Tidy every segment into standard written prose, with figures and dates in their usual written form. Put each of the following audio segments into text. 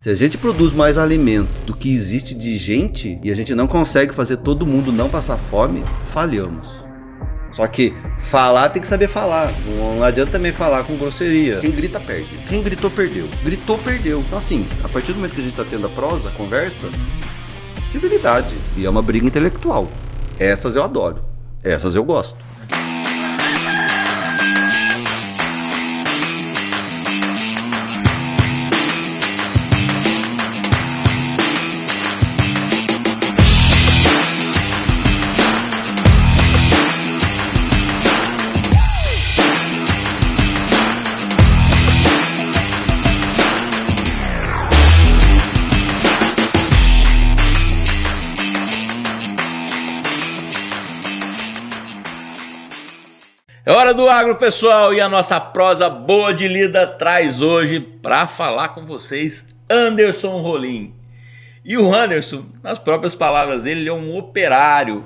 Se a gente produz mais alimento do que existe de gente e a gente não consegue fazer todo mundo não passar fome, falhamos. Só que falar tem que saber falar. Não adianta também falar com grosseria. Quem grita perde. Quem gritou perdeu. Gritou perdeu. Então assim, a partir do momento que a gente tá tendo a prosa, a conversa, civilidade. E é uma briga intelectual. Essas eu adoro. Essas eu gosto. É hora do agro, pessoal, e a nossa prosa boa de lida traz hoje para falar com vocês Anderson Rolim. E o Anderson, nas próprias palavras dele, ele é um operário.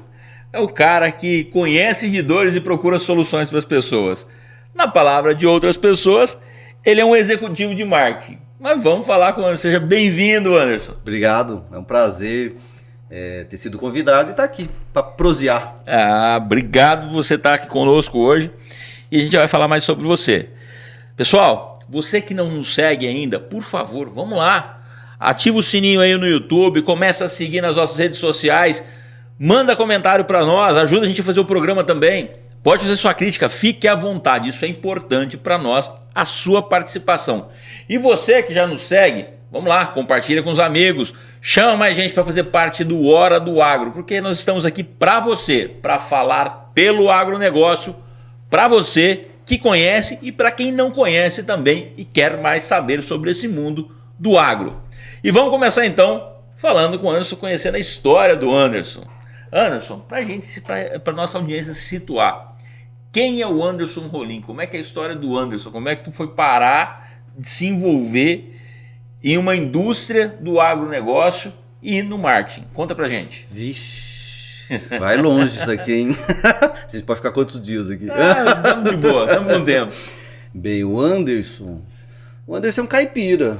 É o cara que conhece de dores e procura soluções para as pessoas. Na palavra de outras pessoas, ele é um executivo de marketing. Mas vamos falar com o Anderson. Seja bem-vindo, Anderson. Obrigado, é um prazer ter sido convidado e estar aqui para prosear. Obrigado por você estar aqui conosco hoje e a gente vai falar mais sobre você. Pessoal, você que não nos segue ainda, por favor, vamos lá. Ativa o sininho aí no YouTube, começa a seguir nas nossas redes sociais, manda comentário para nós, ajuda a gente a fazer o programa também. Pode fazer sua crítica, fique à vontade, isso é importante para nós, a sua participação. E você que já nos segue, vamos lá, compartilha com os amigos, chama mais gente para fazer parte do Hora do Agro, porque nós estamos aqui para você, para falar pelo agronegócio, para você que conhece e para quem não conhece também e quer mais saber sobre esse mundo do agro. E vamos começar então falando com o Anderson, conhecendo a história do Anderson. Anderson, para nossa audiência se situar, quem é o Anderson Rolim? Como é que é a história do Anderson? Como é que tu foi parar de se envolver em uma indústria do agronegócio e no marketing? Conta pra gente. Vixe, vai longe isso aqui, hein? A gente pode ficar quantos dias aqui? Estamos de boa, estamos com tempo. Bem, o Anderson é um caipira.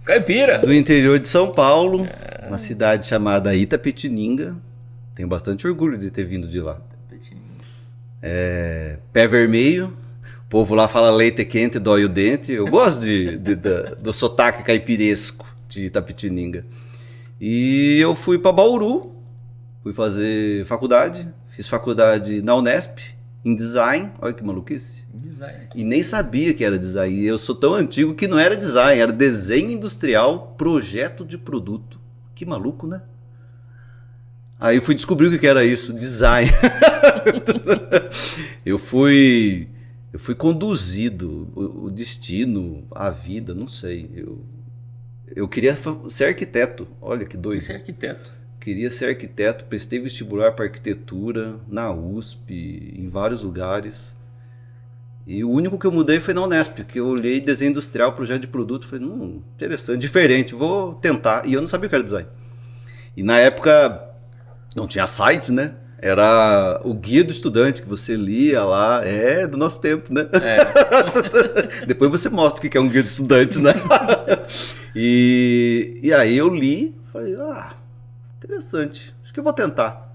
Caipira? Do interior de São Paulo, uma cidade chamada Itapetininga. Tenho bastante orgulho de ter vindo de lá. Pé vermelho. O povo lá fala leite quente e dói o dente. Eu gosto do sotaque caipiresco de Itapetininga. E eu fui para Bauru, fui fazer faculdade. Fiz faculdade na Unesp, em design. Olha que maluquice. Design. E nem sabia que era design. E eu sou tão antigo que não era design, era desenho industrial, projeto de produto. Que maluco, né? Aí eu fui descobrir o que era isso, design. Eu fui conduzido, o destino, a vida, não sei. Eu queria ser arquiteto, olha que doido. Ser arquiteto. Queria ser arquiteto, prestei vestibular para arquitetura, na USP, em vários lugares. E o único que eu mudei foi na Unesp, que eu olhei desenho industrial, projeto de produto, falei, interessante, diferente, vou tentar. E eu não sabia o que era design. E na época não tinha site, né? Era o guia do estudante que você lia lá, do nosso tempo, né? Depois você mostra o que é um guia do estudante, né? E aí eu li, falei, interessante, acho que eu vou tentar.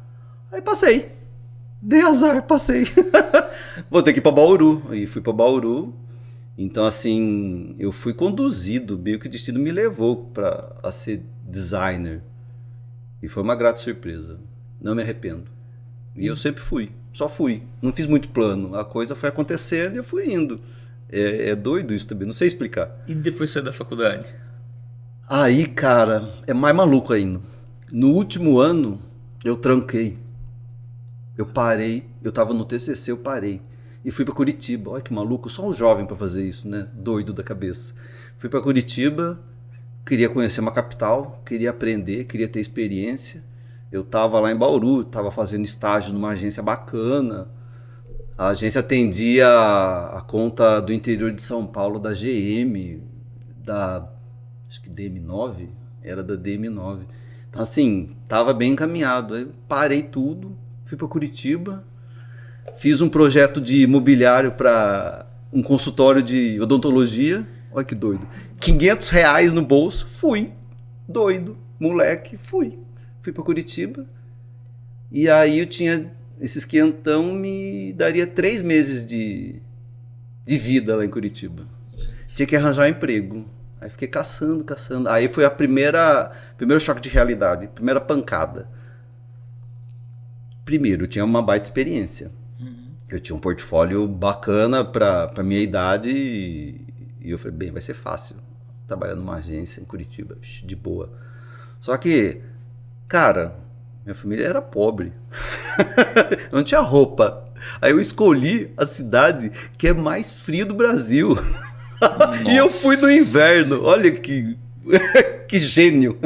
Aí passei, dei azar, passei. Vou ter que ir pra Bauru, aí fui pra Bauru. Então assim, eu fui conduzido, meio que o destino me levou a ser designer. E foi uma grata surpresa, não me arrependo. E eu sempre fui, só fui. Não fiz muito plano, a coisa foi acontecendo e eu fui indo. É doido isso também, não sei explicar. E depois você da faculdade? Aí, cara, é mais maluco ainda. No último ano, eu tranquei. Eu parei, eu tava no TCC, eu parei. E fui pra Curitiba, olha que maluco, só um jovem pra fazer isso, né? Doido da cabeça. Fui pra Curitiba, queria conhecer uma capital, queria aprender, queria ter experiência. Eu tava lá em Bauru, tava fazendo estágio numa agência bacana. A agência atendia a conta do interior de São Paulo da GM, acho que DM9, era da DM9. Então assim, tava bem encaminhado. Aí parei tudo, fui para Curitiba, fiz um projeto de imobiliário para um consultório de odontologia. Olha que doido. R$ 500 no bolso, fui. Doido, moleque, fui. Fui pra Curitiba. E aí eu tinha... Esses quinhentão me daria 3 meses de vida lá em Curitiba. Tinha que arranjar um emprego. Aí fiquei caçando. Aí foi primeiro choque de realidade, primeira pancada. Primeiro, eu tinha uma baita experiência. Eu tinha um portfólio bacana pra minha idade e eu falei, bem, vai ser fácil trabalhar numa agência em Curitiba, de boa. Só que, cara, minha família era pobre. Eu não tinha roupa. Aí eu escolhi a cidade que é mais fria do Brasil. E eu fui no inverno. Olha que gênio.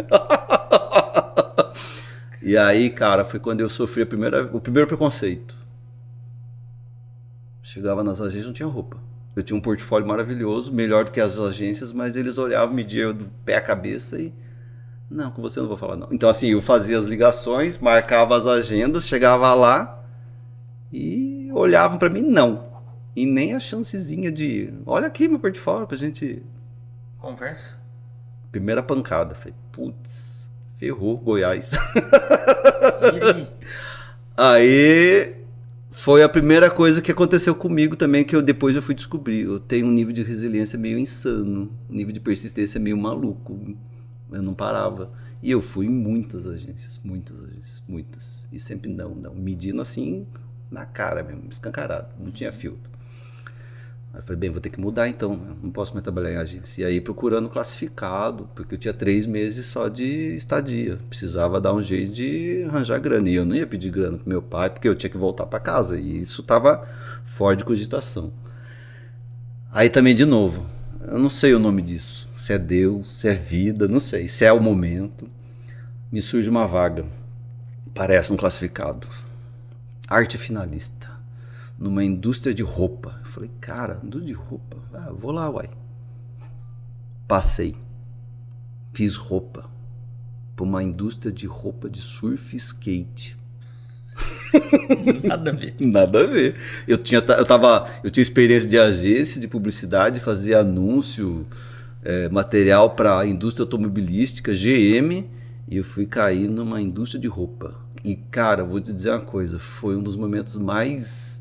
E aí, cara, foi quando eu sofri o primeiro preconceito. Chegava nas agências, não tinha roupa. Eu tinha um portfólio maravilhoso, melhor do que as agências, mas eles olhavam, mediam do pé à cabeça e... Não, com você eu não vou falar não. Então assim, eu fazia as ligações, marcava as agendas, chegava lá e olhavam pra mim, não. E nem a chancezinha de... Olha aqui meu portfólio pra gente... Conversa. Primeira pancada. Falei, putz, ferrou Goiás. E aí? Aí foi a primeira coisa que aconteceu comigo também, que depois eu fui descobrir. Eu tenho um nível de resiliência meio insano, um nível de persistência meio maluco. Eu não parava. E eu fui em muitas agências. E sempre não. Medindo assim, na cara mesmo, escancarado. Não tinha filtro. Aí eu falei, bem, vou ter que mudar então. Não posso mais trabalhar em agência. E aí procurando classificado, porque eu tinha 3 meses só de estadia. Precisava dar um jeito de arranjar grana. E eu não ia pedir grana pro meu pai, porque eu tinha que voltar para casa. E isso tava fora de cogitação. Aí também, de novo, eu não sei o nome disso. Se é Deus, se é vida, não sei. Se é o momento. Me surge uma vaga. Parece um classificado. Arte finalista. Numa indústria de roupa. Eu falei, cara, indústria de roupa? Ah, vou lá, uai. Passei. Fiz roupa. Para uma indústria de roupa de surf e skate. Nada a ver. Nada a ver. Eu tinha experiência de agência, de publicidade, fazia anúncio, material para a indústria automobilística, GM, e eu fui cair numa indústria de roupa. E, cara, vou te dizer uma coisa, foi um dos momentos mais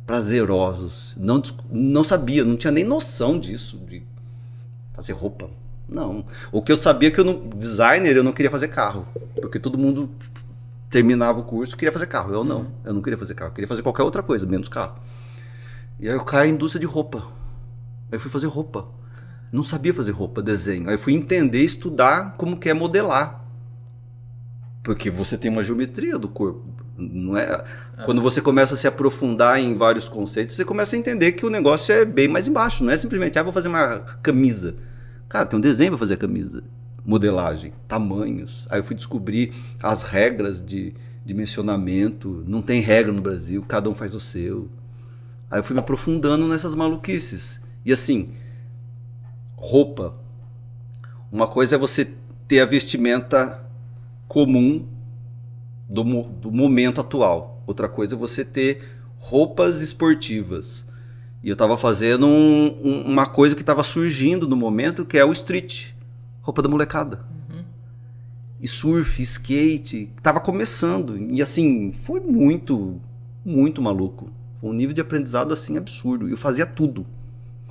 prazerosos. Não sabia, não tinha nem noção disso, de fazer roupa. Não. O que eu sabia é que designer eu não queria fazer carro, porque todo mundo terminava o curso e queria fazer carro. Eu não. Eu não queria fazer carro. Eu queria fazer qualquer outra coisa, menos carro. E aí eu caí em indústria de roupa. Aí eu fui fazer roupa. Não sabia fazer roupa, desenho. Aí eu fui entender, estudar como que é modelar. Porque você tem uma geometria do corpo. Não é... Quando você começa a se aprofundar em vários conceitos, você começa a entender que o negócio é bem mais embaixo. Não é simplesmente, vou fazer uma camisa. Cara, tem um desenho para fazer a camisa. Modelagem, tamanhos. Aí eu fui descobrir as regras de dimensionamento. Não tem regra no Brasil, cada um faz o seu. Aí eu fui me aprofundando nessas maluquices. E assim, roupa. Uma coisa é você ter a vestimenta comum do momento atual. Outra coisa é você ter roupas esportivas. E eu estava fazendo uma coisa que estava surgindo no momento, que é o street. Roupa da molecada. E surf, skate, tava começando. E assim, foi muito, muito maluco. Foi um nível de aprendizado assim absurdo. Eu fazia tudo.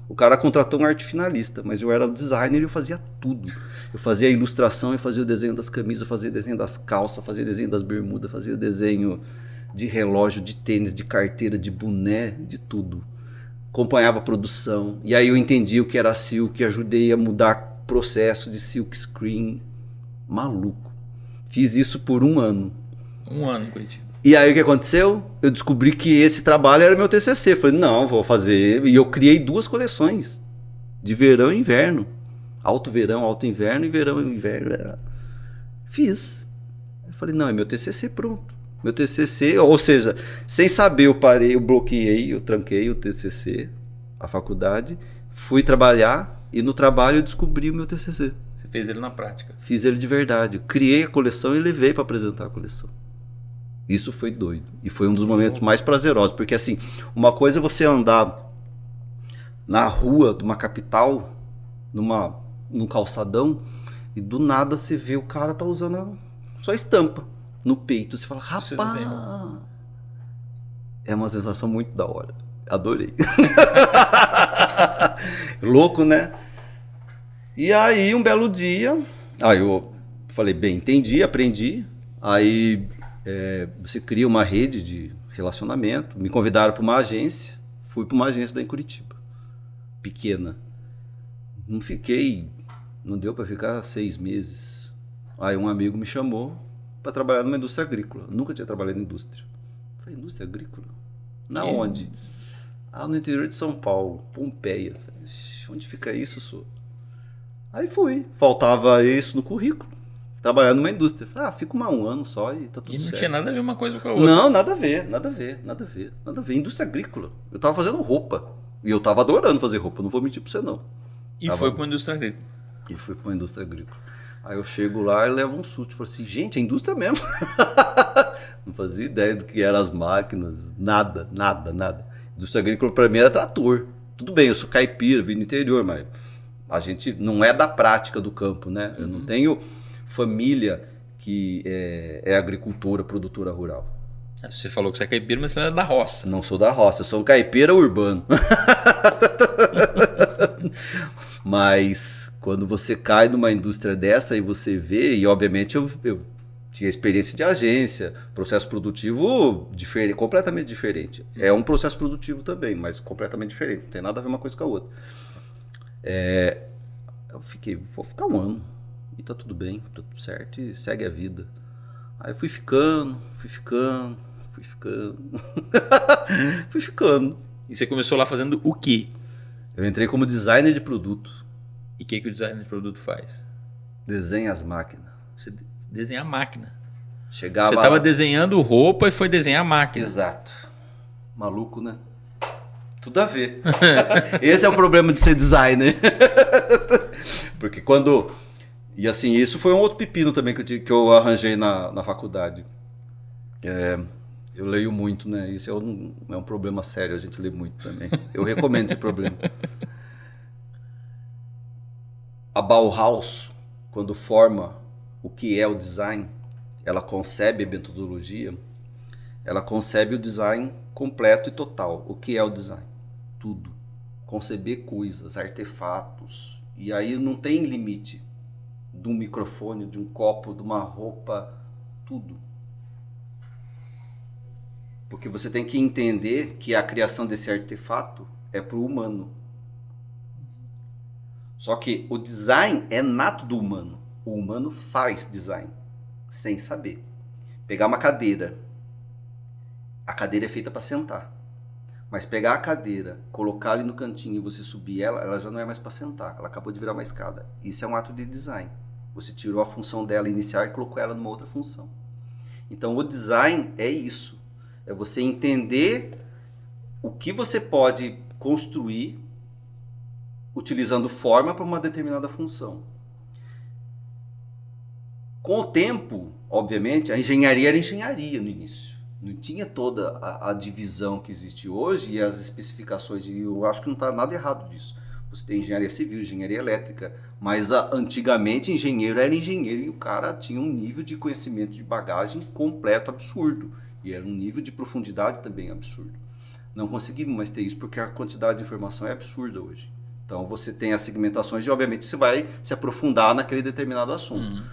O cara contratou um arte finalista, mas eu era designer e eu fazia tudo. Eu fazia a ilustração, eu fazia o desenho das camisas, eu fazia o desenho das calças, fazia o desenho das bermudas, fazia o desenho de relógio, de tênis, de carteira, de boné, de tudo. Acompanhava a produção. E aí eu entendi o que era silk, ajudei a mudar processo de silk screen. Maluco. Fiz isso por 1 ano. 1 ano em Curitiba. E aí o que aconteceu? Eu descobri que esse trabalho era meu TCC. Falei, não, vou fazer. E eu criei 2 coleções. De verão e inverno. Alto verão, alto inverno e verão e inverno. Fiz. Eu falei, não, é meu TCC, pronto. Meu TCC, ou seja, sem saber eu parei, eu bloqueei, eu tranquei o TCC, a faculdade. Fui trabalhar. E no trabalho eu descobri o meu TCC. Você fez ele na prática. Fiz ele de verdade. Eu criei a coleção e levei para apresentar a coleção. Isso foi doido. E foi um dos momentos mais prazerosos. Porque assim, uma coisa é você andar na rua de uma capital num calçadão e do nada você vê o cara tá usando só estampa no peito. Você fala, rapaz, é uma sensação muito da hora. Adorei. Louco, né? E aí, um belo dia, aí eu falei, bem, entendi, aprendi. Aí você cria uma rede de relacionamento. Me convidaram para uma agência. Fui para uma agência daí em Curitiba. Pequena. Não deu para ficar 6 meses. Aí um amigo me chamou para trabalhar numa indústria agrícola. Nunca tinha trabalhado em indústria. Falei, indústria agrícola? Na onde? No interior de São Paulo, Pompeia. Falei, onde fica isso, senhor? Aí fui. Faltava isso no currículo. Trabalhar numa indústria. Falei, fica um ano só e tá tudo certo. E não tinha nada a ver uma coisa com a outra. Não, nada a ver. Indústria agrícola. Eu tava fazendo roupa. E eu tava adorando fazer roupa, não vou mentir pra você não. E foi pra uma indústria agrícola. E fui pra uma indústria agrícola. Aí eu chego lá e levo um susto. Falei assim, gente, é indústria mesmo. Não fazia ideia do que eram as máquinas. Nada. Indústria agrícola pra mim era trator. Tudo bem, eu sou caipira, vim do interior, mas a gente não é da prática do campo, né? Eu não tenho família que é agricultora, produtora rural. Você falou que você é caipira, mas você não é da roça. Não sou da roça, eu sou um caipira urbano. Mas quando você cai numa indústria dessa e você vê, e obviamente eu tinha experiência de agência, processo produtivo completamente diferente. É um processo produtivo também, mas completamente diferente, não tem nada a ver uma coisa com a outra. Eu vou ficar um ano, e tá tudo bem, tá tudo certo, e segue a vida. Aí fui ficando. Fui ficando. E você começou lá fazendo o quê? Eu entrei como designer de produto. E o que o designer de produto faz? Desenha as máquinas. Você desenha a máquina. Você estava desenhando roupa e foi desenhar a máquina. Exato. Maluco, né? Tudo a ver. Esse é o problema de ser designer. Porque quando... E assim, isso foi um outro pepino também que eu arranjei na faculdade. Eu leio muito, né? Isso é um problema sério, a gente lê muito também. Eu recomendo esse problema. A Bauhaus, quando forma o que é o design, ela concebe a metodologia, ela concebe o design completo e total. O que é o design? Tudo. Conceber coisas, artefatos. E aí não tem limite. De um microfone, de um copo, de uma roupa, tudo. Porque você tem que entender que a criação desse artefato é para o humano. Só que o design é nato do humano. O humano faz design, sem saber. Pegar uma cadeira. A cadeira é feita para sentar. Mas pegar a cadeira, colocar ali no cantinho e você subir ela já não é mais para sentar. Ela acabou de virar uma escada. Isso é um ato de design. Você tirou a função dela inicial e colocou ela numa outra função. Então o design é isso. É você entender o que você pode construir utilizando forma para uma determinada função. Com o tempo, obviamente, a engenharia era engenharia no início. Não tinha toda a divisão que existe hoje e as especificações. E eu acho que não está nada errado disso. Você tem engenharia civil, engenharia elétrica, mas antigamente engenheiro era engenheiro e o cara tinha um nível de conhecimento de bagagem completo absurdo. E era um nível de profundidade também absurdo. Não conseguimos mais ter isso porque a quantidade de informação é absurda hoje. Então você tem as segmentações e obviamente você vai se aprofundar naquele determinado assunto.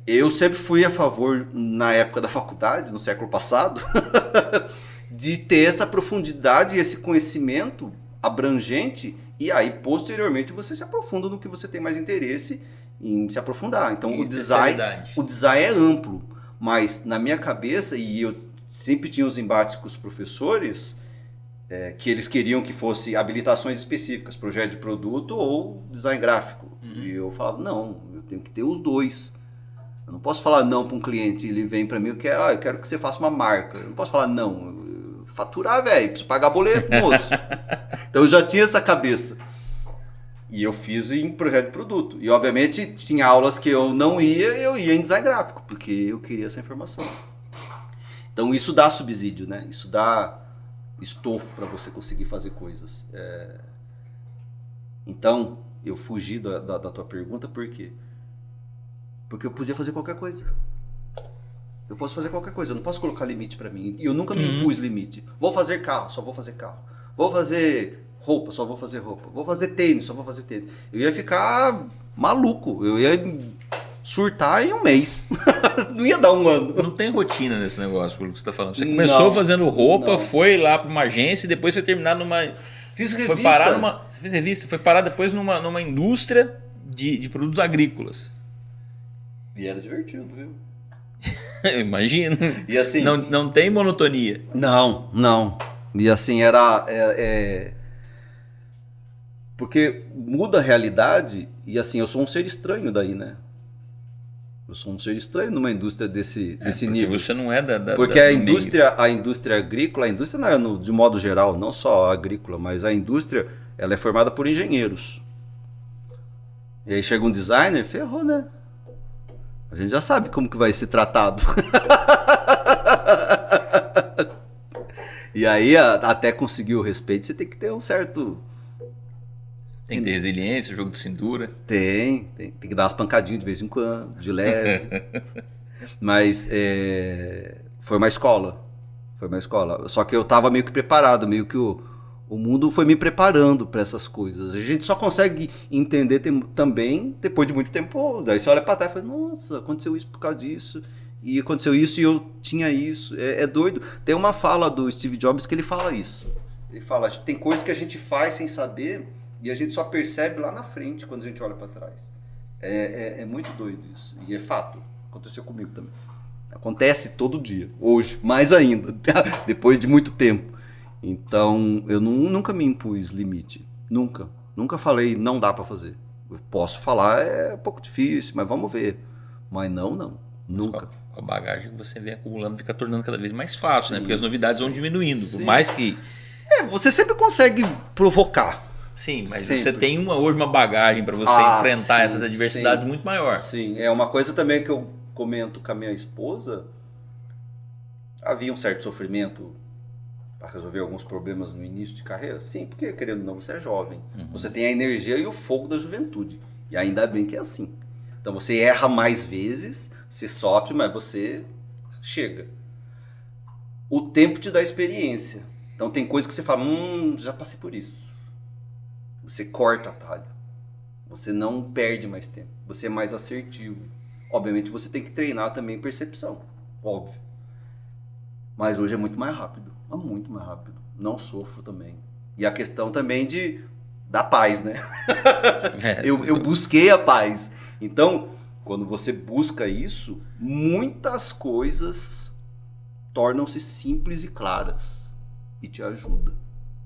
Eu sempre fui a favor, na época da faculdade, no século passado, de ter essa profundidade e esse conhecimento abrangente, e aí posteriormente você se aprofunda no que você tem mais interesse em se aprofundar. Então o design é amplo, mas na minha cabeça, e eu sempre tinha os embates com os professores, que eles queriam que fosse habilitações específicas, projeto de produto ou design gráfico. E eu falava, não, eu tenho que ter os dois. Eu não posso falar não para um cliente, ele vem para mim, eu quero que você faça uma marca. Eu não posso falar não, faturar, velho, preciso pagar boleto, moço. Então eu já tinha essa cabeça. E eu fiz em projeto de produto. E obviamente tinha aulas que eu não ia, eu ia em design gráfico, porque eu queria essa informação. Então isso dá subsídio, né? Isso dá estofo para você conseguir fazer coisas. Então, eu fugi da tua pergunta, por quê? Porque eu podia fazer qualquer coisa. Eu posso fazer qualquer coisa, eu não posso colocar limite pra mim. E eu nunca me impus limite. Vou fazer carro, só vou fazer carro. Vou fazer roupa, só vou fazer roupa. Vou fazer tênis, só vou fazer tênis. Eu ia ficar maluco. Eu ia surtar em um mês. Não ia dar um ano. Não tem rotina nesse negócio, pelo que você está falando. Você começou fazendo roupa, foi lá para uma agência e depois foi terminar numa... Fiz revista. Foi parar numa... Você fez revista, foi parar depois numa indústria de produtos agrícolas. E era divertido, viu? Eu imagino. E assim... Não tem monotonia. Não. E assim, porque muda a realidade e assim, eu sou um ser estranho daí, né? Eu sou um ser estranho numa indústria desse nível. Porque você não é porque a indústria agrícola, a indústria não é de modo geral, não só a agrícola, mas a indústria, ela é formada por engenheiros. E aí chega um designer, ferrou, né? A gente já sabe como que vai ser tratado. E aí, até conseguir o respeito, você tem que ter um certo... Tem que ter resiliência, jogo de cintura. Tem que dar umas pancadinhas de vez em quando, de leve. Mas foi uma escola. Só que eu tava meio que preparado, meio que o mundo foi me preparando para essas coisas. A gente só consegue entender também depois de muito tempo. Daí você olha para trás e fala, nossa, aconteceu isso por causa disso. E aconteceu isso e eu tinha isso. É doido. Tem uma fala do Steve Jobs que ele fala isso. Ele fala, tem coisas que a gente faz sem saber e a gente só percebe lá na frente quando a gente olha para trás. É muito doido isso. E é fato. Aconteceu comigo também. Acontece todo dia. Hoje, mais ainda. Depois de muito tempo. Então, eu nunca me impus limite. Nunca falei, não dá para fazer. Eu posso falar, é um pouco difícil, mas vamos ver. Mas não. Nunca. Com a bagagem que você vem acumulando, fica tornando cada vez mais fácil, né? Porque as novidades vão diminuindo. Sim. Por mais que... você sempre consegue provocar. Sim, mas sempre. Você tem hoje uma bagagem para você enfrentar essas adversidades muito maior. Sim, é uma coisa também que eu comento com a minha esposa. Havia um certo sofrimento para resolver alguns problemas no início de carreira? Sim, porque querendo ou não, você é jovem. Você tem a energia e o fogo da juventude. E ainda bem que é assim. Então você erra mais vezes, você sofre, mas você chega. O tempo te dá experiência. Então tem coisas que você fala, já passei por isso. Você corta atalho. Você não perde mais tempo. Você é mais assertivo. Obviamente você tem que treinar também percepção. Óbvio. Mas hoje é muito mais rápido. Muito mais rápido. Não sofro também. E a questão também da paz, né? Eu busquei a paz. Então, quando você busca isso, muitas coisas tornam-se simples e claras. E te ajuda.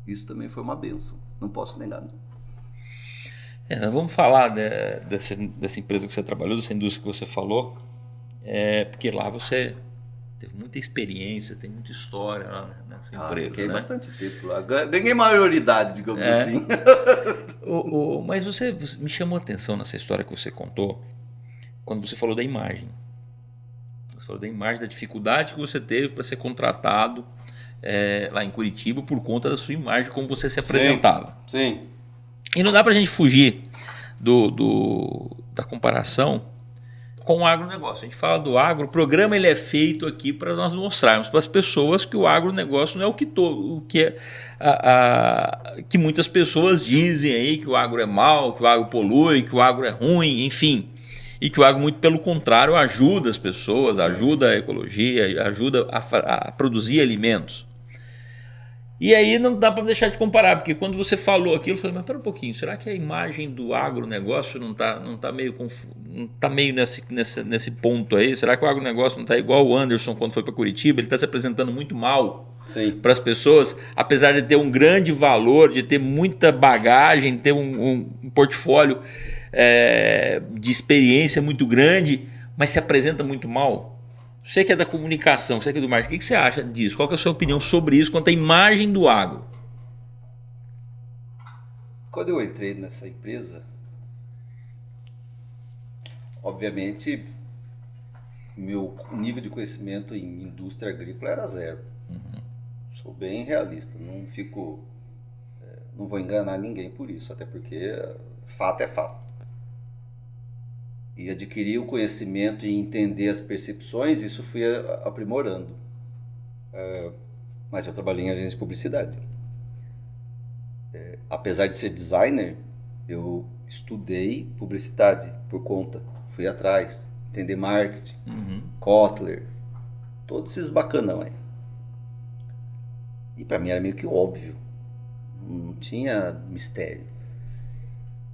Isso também foi uma bênção. Não posso negar, não. Nós vamos falar dessa empresa que você trabalhou, dessa indústria que você falou, porque lá você teve muita experiência, tem muita história lá nessa empresa. Fiquei né? bastante tempo lá. Ganhei maioridade, digamos assim. Mas você me chamou a atenção nessa história que você contou, quando você falou da imagem. Você falou da imagem, da dificuldade que você teve para ser contratado lá em Curitiba por conta da sua imagem, como você se apresentava. Sim. E não dá para a gente fugir da comparação com o agronegócio. A gente fala do agro, o programa ele é feito aqui para nós mostrarmos para as pessoas que o agronegócio não é que muitas pessoas dizem aí, que o agro é mau, que o agro polui, que o agro é ruim, enfim. E que o agro, muito pelo contrário, ajuda as pessoas, ajuda a ecologia, ajuda a produzir alimentos. E aí não dá para deixar de comparar, porque quando você falou aquilo, eu falei, mas pera um pouquinho, será que a imagem do agronegócio não tá meio nesse ponto aí? Será que o agronegócio não está igual o Anderson quando foi para Curitiba? Ele está se apresentando muito mal para as pessoas, apesar de ter um grande valor, de ter muita bagagem, ter um portfólio de experiência muito grande, mas se apresenta muito mal. Você que é da comunicação, você que é do marketing, o que você acha disso? Qual que é a sua opinião sobre isso quanto à imagem do agro? Quando eu entrei nessa empresa, obviamente, meu nível de conhecimento em indústria agrícola era zero. Sou bem realista, não vou enganar ninguém por isso, até porque fato é fato. E adquirir o conhecimento e entender as percepções, isso fui aprimorando. Mas eu trabalhei em agência de publicidade. Apesar de ser designer, eu estudei publicidade por conta. Fui atrás, entender marketing, Kotler, todos esses bacanão aí. E pra mim era meio que óbvio. Não tinha mistério.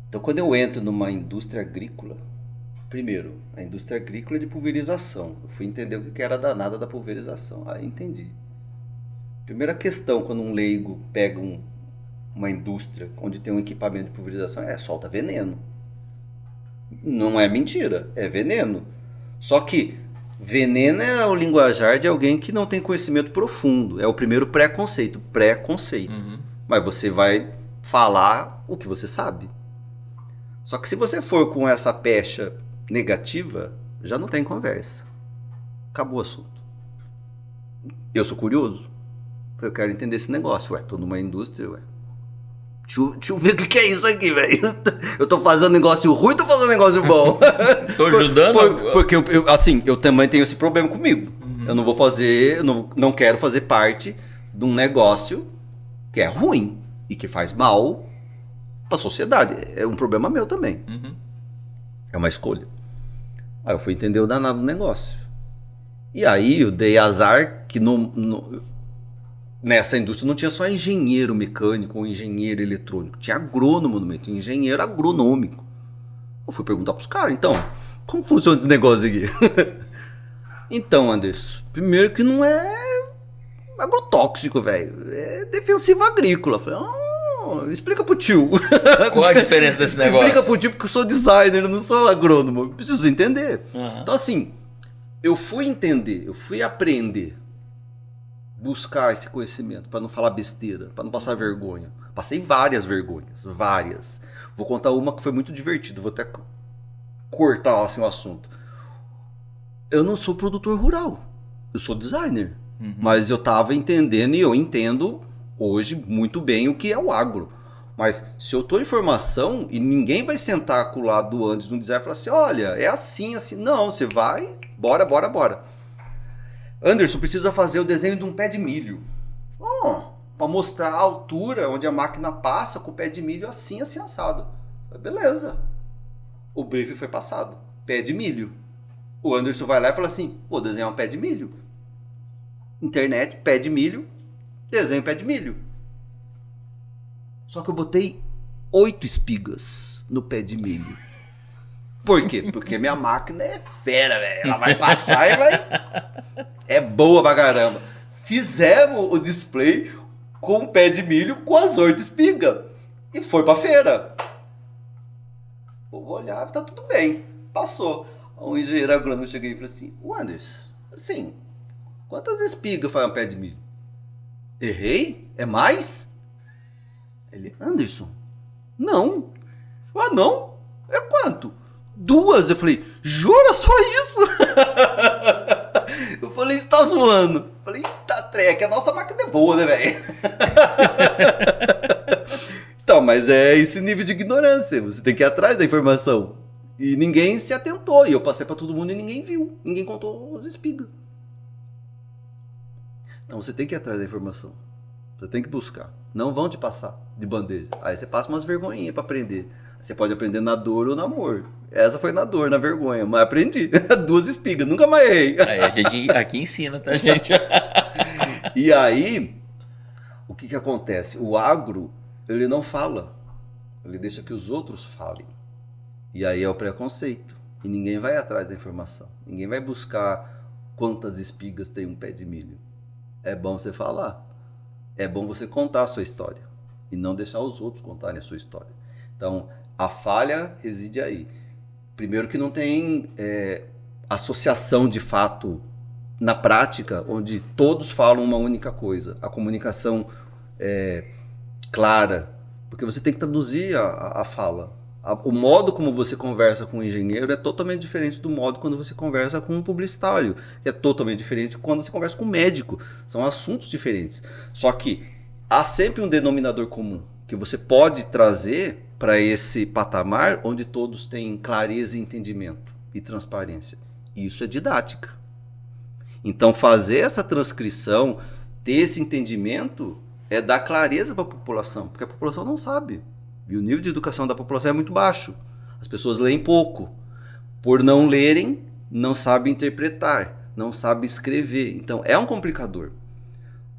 Então quando eu entro numa indústria agrícola, primeiro, a indústria agrícola é de pulverização. Eu fui entender o que era a danada da pulverização. Aí entendi. Primeira questão, quando um leigo pega uma indústria onde tem um equipamento de pulverização, solta veneno. Não é mentira, é veneno. Só que veneno é o linguajar de alguém que não tem conhecimento profundo. É o primeiro preconceito. Mas você vai falar o que você sabe. Só que se você for com essa pecha negativa, já não tem conversa. Acabou o assunto. Eu sou curioso. Eu quero entender esse negócio. Tô numa indústria, Deixa eu ver o que é isso aqui, velho. Eu tô fazendo negócio ruim ou tô fazendo negócio bom? Tô ajudando? Porque eu também tenho esse problema comigo. Eu não vou fazer, não quero fazer parte de um negócio que é ruim e que faz mal pra sociedade. É um problema meu também. É uma escolha. Aí eu fui entender o danado do negócio. E aí eu dei azar que nessa indústria não tinha só engenheiro mecânico ou engenheiro eletrônico. Tinha agrônomo no meio, tinha engenheiro agronômico. Eu fui perguntar pros caras, então, como funciona esse negócio aqui? Então, Anderson, primeiro que não é agrotóxico, velho. É defensivo agrícola. Eu falei, explica pro tio. Qual a diferença desse negócio? Explica pro tio, porque eu sou designer, eu não sou agrônomo. Eu preciso entender. Então, assim, eu fui entender, eu fui aprender. Buscar esse conhecimento, para não falar besteira, para não passar vergonha. Passei várias vergonhas, várias. Vou contar uma que foi muito divertida, vou até cortar assim, o assunto. Eu não sou produtor rural, eu sou designer. Mas eu tava entendendo e eu entendo hoje muito bem o que é o agro. Mas se eu tô em formação e ninguém vai sentar com o lado do antes de um designer e falar assim, olha, é assim, assim. Não, você vai, bora. Anderson, precisa fazer o desenho de um pé de milho. Para mostrar a altura onde a máquina passa com o pé de milho assim, assim, assado. Beleza. O briefing foi passado. Pé de milho. O Anderson vai lá e fala assim, vou desenhar um pé de milho. Internet, pé de milho, desenho pé de milho. Só que eu botei 8 espigas no pé de milho. Por quê? Porque minha máquina é fera, velho. Ela vai passar e vai... É boa pra caramba. Fizemos o display com o pé de milho com as 8 espigas. E foi pra feira. Vou olhar, tá tudo bem. Passou. Um engenheiro agrônomo cheguei e falou assim, Anderson, assim, quantas espigas faz um pé de milho? Errei? É mais? Ele, Anderson, não. Não? É quanto? 2. Eu falei, jura só isso? Eu falei, você tá zoando. Eu falei, tá treca, a nossa máquina é boa, né, velho? Então, mas é esse nível de ignorância. Você tem que ir atrás da informação. E ninguém se atentou. E eu passei pra todo mundo e ninguém viu. Ninguém contou as espigas. Então, você tem que ir atrás da informação. Você tem que buscar. Não vão te passar de bandeja. Aí você passa umas vergonhinhas pra aprender. Você pode aprender na dor ou no amor. Essa foi na dor, na vergonha, mas aprendi. 2 espigas, nunca mais errei. Aí a gente aqui ensina, tá, gente? E aí, o que acontece? O agro, ele não fala. Ele deixa que os outros falem. E aí é o preconceito. E ninguém vai atrás da informação. Ninguém vai buscar quantas espigas tem um pé de milho. É bom você falar. É bom você contar a sua história. E não deixar os outros contarem a sua história. Então, a falha reside aí. Primeiro que não tem associação de fato na prática, onde todos falam uma única coisa. A comunicação clara. Porque você tem que traduzir a fala. O modo como você conversa com um engenheiro é totalmente diferente do modo quando você conversa com um publicitário. É totalmente diferente quando você conversa com um médico. São assuntos diferentes. Só que há sempre um denominador comum que você pode trazer para esse patamar onde todos têm clareza e entendimento e transparência. Isso é didática. Então, fazer essa transcrição, ter esse entendimento, é dar clareza para a população, porque a população não sabe. E o nível de educação da população é muito baixo. As pessoas leem pouco. Por não lerem, não sabem interpretar, não sabem escrever. Então, é um complicador.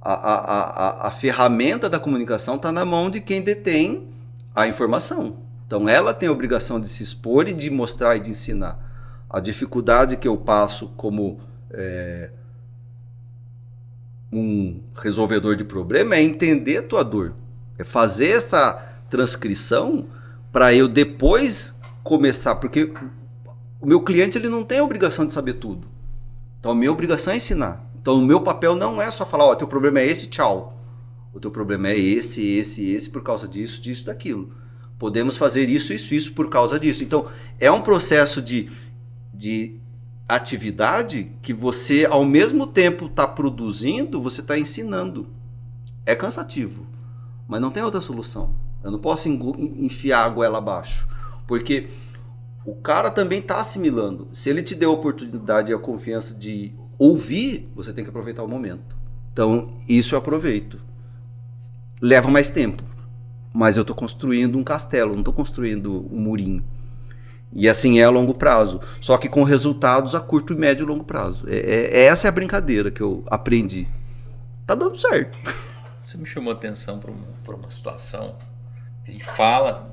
A ferramenta da comunicação está na mão de quem detém a informação. Então, ela tem a obrigação de se expor e de mostrar e de ensinar. A dificuldade que eu passo como um resolvedor de problema é entender a tua dor. É fazer essa transcrição para eu depois começar. Porque o meu cliente ele não tem a obrigação de saber tudo. Então, a minha obrigação é ensinar. Então, o meu papel não é só falar, ó, teu problema é esse, tchau. O teu problema é esse, por causa disso, disso, daquilo. Podemos fazer isso por causa disso. Então, é um processo de atividade que você, ao mesmo tempo, está produzindo, você está ensinando. É cansativo, mas não tem outra solução. Eu não posso enfiar a goela abaixo, porque o cara também está assimilando. Se ele te deu a oportunidade e a confiança de ouvir, você tem que aproveitar o momento. Então, isso eu aproveito. Leva mais tempo, mas eu estou construindo um castelo, não estou construindo um murinho. E assim é a longo prazo, só que com resultados a curto, médio e longo prazo. Essa é a brincadeira que eu aprendi. Tá dando certo. Você me chamou a atenção para uma situação. A gente fala,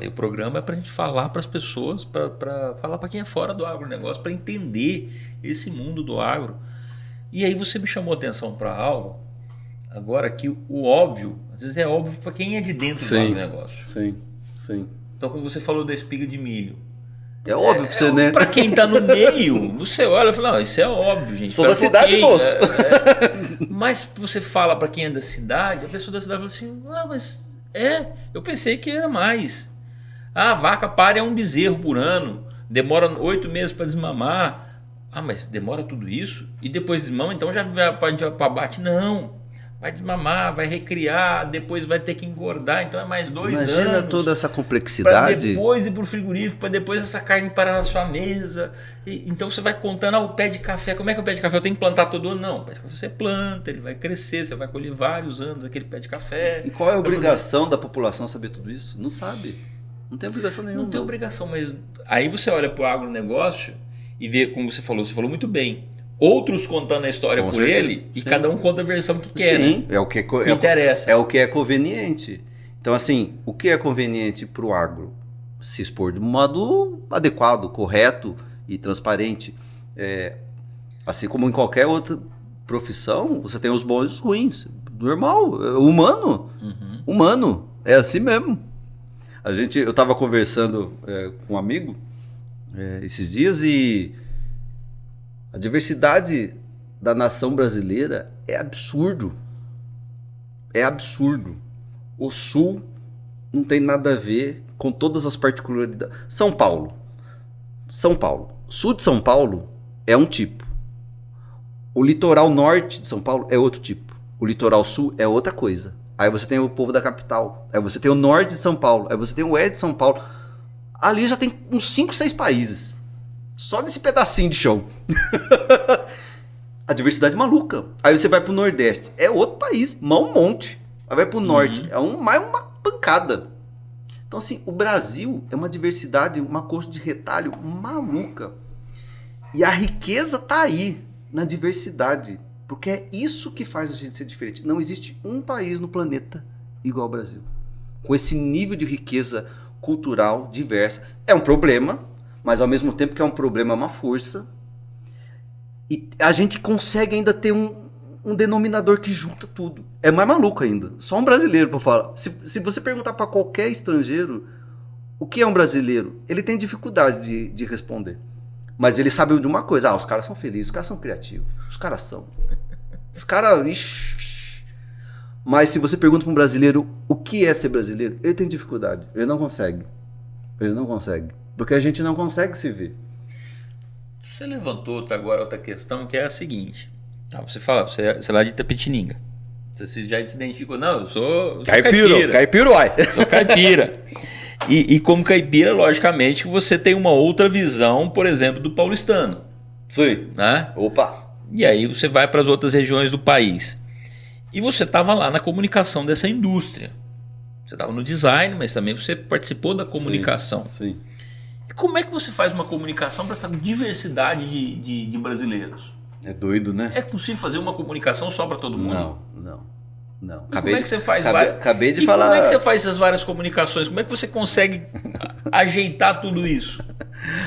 o programa é para a gente falar para as pessoas, para falar para quem é fora do agronegócio, para entender esse mundo do agro. E aí você me chamou a atenção para algo, agora que o óbvio, às vezes é óbvio para quem é de dentro do agronegócio. Sim. Então, como você falou da espiga de milho, é óbvio para você, né? Para quem tá no meio, você olha e fala, não, isso é óbvio, gente. Sou da cidade, moço. Mas você fala para quem é da cidade, a pessoa da cidade fala assim, mas eu pensei que era mais. A vaca para um bezerro por ano, demora 8 meses para desmamar. Mas demora tudo isso? E depois desmama, então já vai para abate? Não. Vai desmamar, vai recriar, depois vai ter que engordar, então é mais 2 anos. Imagina toda essa complexidade. Para depois ir para o frigorífico, para depois essa carne parar na sua mesa. Então você vai contando, o pé de café, como é que é o pé de café? Eu tenho que plantar todo ano? Não, o pé de café você planta, ele vai crescer, você vai colher vários anos aquele pé de café. E qual é a obrigação da população saber tudo isso? Não sabe. Não tem obrigação nenhuma. Não tem obrigação, mas aí você olha para o agronegócio e vê, como você falou muito bem. Outros contando a história por ele e cada um conta a versão que quer. Sim, né? É o que interessa. É o que é conveniente. Então, assim, o que é conveniente para o agro? Se expor de um modo adequado, correto e transparente. Assim como em qualquer outra profissão, você tem os bons e os ruins. Normal, humano. Humano, é assim mesmo. Eu estava conversando com um amigo esses dias e a diversidade da nação brasileira é absurdo. É absurdo. O Sul não tem nada a ver com todas as particularidades. São Paulo. Sul de São Paulo é um tipo. O litoral norte de São Paulo é outro tipo. O litoral sul é outra coisa. Aí você tem o povo da capital. Aí você tem o norte de São Paulo. Aí você tem o oeste de São Paulo. Ali já tem uns 5, 6 países. Só desse pedacinho de chão. A diversidade é maluca. Aí você vai pro Nordeste. É outro país. Um monte. Aí vai pro Norte. É mais uma pancada. Então, assim, o Brasil é uma diversidade, uma coxa de retalho maluca. E a riqueza tá aí, na diversidade. Porque é isso que faz a gente ser diferente. Não existe um país no planeta igual ao Brasil. Com esse nível de riqueza cultural diversa. É um problema, mas ao mesmo tempo que é um problema, é uma força. E a gente consegue ainda ter um denominador que junta tudo. É mais maluco ainda. Só um brasileiro para falar. Se você perguntar para qualquer estrangeiro o que é um brasileiro, ele tem dificuldade de responder. Mas ele sabe de uma coisa. Os caras são felizes, os caras são criativos. Os caras são. Os caras... Mas se você pergunta para um brasileiro o que é ser brasileiro, ele tem dificuldade. Ele não consegue. Porque a gente não consegue se ver. Você levantou agora outra questão que é a seguinte. Você fala, você é lá de Itapetininga. Você já se identificou. Não, eu sou caipira. Caipira, uai. Sou caipira. E como caipira, logicamente, que você tem uma outra visão, por exemplo, do paulistano. Sim. Né? Opa! E aí você vai para as outras regiões do país. E você estava lá na comunicação dessa indústria. Você estava no design, mas também você participou da comunicação. Sim. E como é que você faz uma comunicação para essa diversidade de brasileiros? É doido, né? É possível fazer uma comunicação só para todo mundo? Não. Como é que você faz? Acabei de falar. Como é que você faz essas várias comunicações? Como é que você consegue ajeitar tudo isso?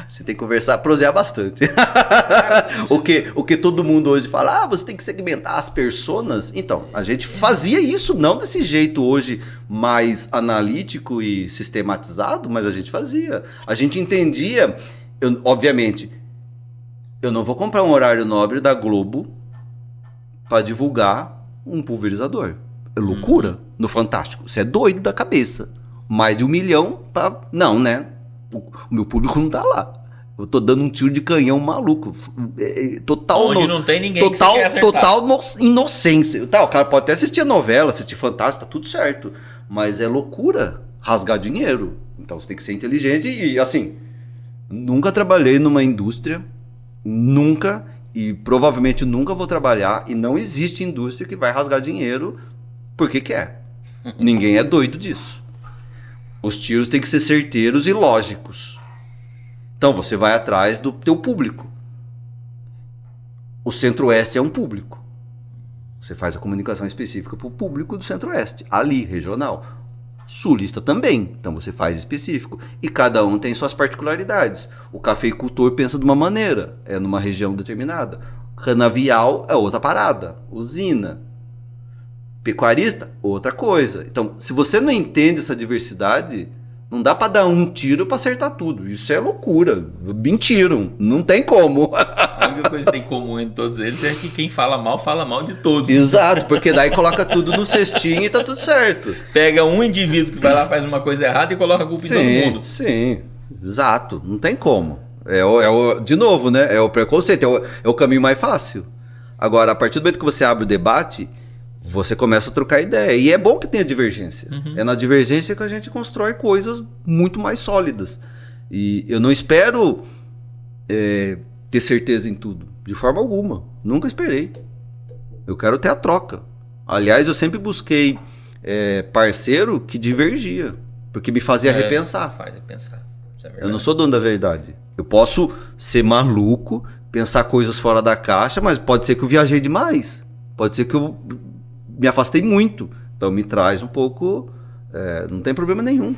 Você tem que conversar, prosear bastante. O que todo mundo hoje fala, você tem que segmentar as personas. Então, a gente fazia isso, não desse jeito hoje mais analítico e sistematizado, mas a gente fazia. A gente entendia, obviamente, eu não vou comprar um horário nobre da Globo para divulgar um pulverizador. É loucura no Fantástico. Você é doido da cabeça. Mais de 1 milhão para... Não, né? O meu público não tá lá. Eu tô dando um tiro de canhão maluco. Total. Onde não tem ninguém total, que você quer acertar. Total inocência. Tá, o cara pode até assistir a novela, assistir Fantástico, tá tudo certo. Mas é loucura rasgar dinheiro. Então você tem que ser inteligente e assim. Nunca trabalhei numa indústria. Nunca. E provavelmente nunca vou trabalhar. E não existe indústria que vai rasgar dinheiro porque quer. Ninguém é doido disso. Os tiros têm que ser certeiros e lógicos. Então você vai atrás do teu público. O Centro-Oeste é um público. Você faz a comunicação específica para o público do Centro-Oeste. Ali, regional. Sulista também. Então você faz específico. E cada um tem suas particularidades. O cafeicultor pensa de uma maneira. É numa região determinada. Canavial é outra parada. Usina. Pecuarista, outra coisa. Então, se você não entende essa diversidade, não dá para dar um tiro para acertar tudo. Isso é loucura. Mentiram. Não tem como. A única coisa que tem em comum entre todos eles é que quem fala mal de todos. Exato, porque daí coloca tudo no cestinho e tá tudo certo. Pega um indivíduo que vai lá, faz uma coisa errada e coloca a culpa em todo mundo. Sim, exato. Não tem como. De novo, né? É o preconceito, é o caminho mais fácil. Agora, a partir do momento que você abre o debate, você começa a trocar ideia. E é bom que tenha divergência. É na divergência que a gente constrói coisas muito mais sólidas. E eu não espero ter certeza em tudo. De forma alguma. Nunca esperei. Eu quero ter a troca. Aliás, eu sempre busquei parceiro que divergia. Porque me fazia repensar. Faz repensar. Isso é verdade. Eu não sou dono da verdade. Eu posso ser maluco, pensar coisas fora da caixa, mas pode ser que eu viajei demais. Pode ser que eu me afastei muito. Então me traz um pouco... não tem problema nenhum.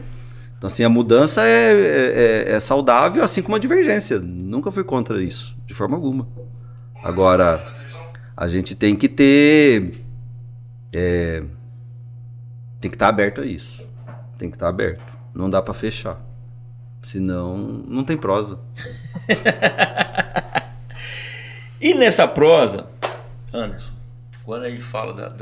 Então assim, a mudança é saudável, assim como a divergência. Nunca fui contra isso, de forma alguma. Agora, a gente tem que ter... tem que estar aberto a isso. Tem que estar aberto. Não dá para fechar. Senão, não tem prosa. E nessa prosa, Anderson, quando a gente fala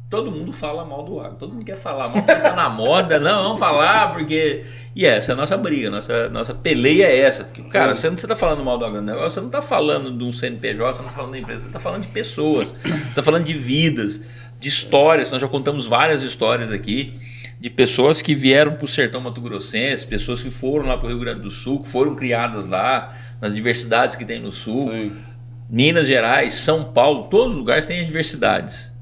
todo mundo fala mal do agro, todo mundo quer falar mal, porque tá na moda, não, vamos falar, porque... E essa é a nossa briga, nossa peleia é essa. Porque, cara, você tá falando mal do agronegócio, você não tá falando de um CNPJ, você não tá falando da empresa, você tá falando de pessoas, você tá falando de vidas, de histórias. Nós já contamos várias histórias aqui, de pessoas que vieram para o sertão mato-grossense, pessoas que foram lá para o Rio Grande do Sul, que foram criadas lá, nas diversidades que tem no Sul. Sim. Minas Gerais, São Paulo, todos os lugares têm diversidades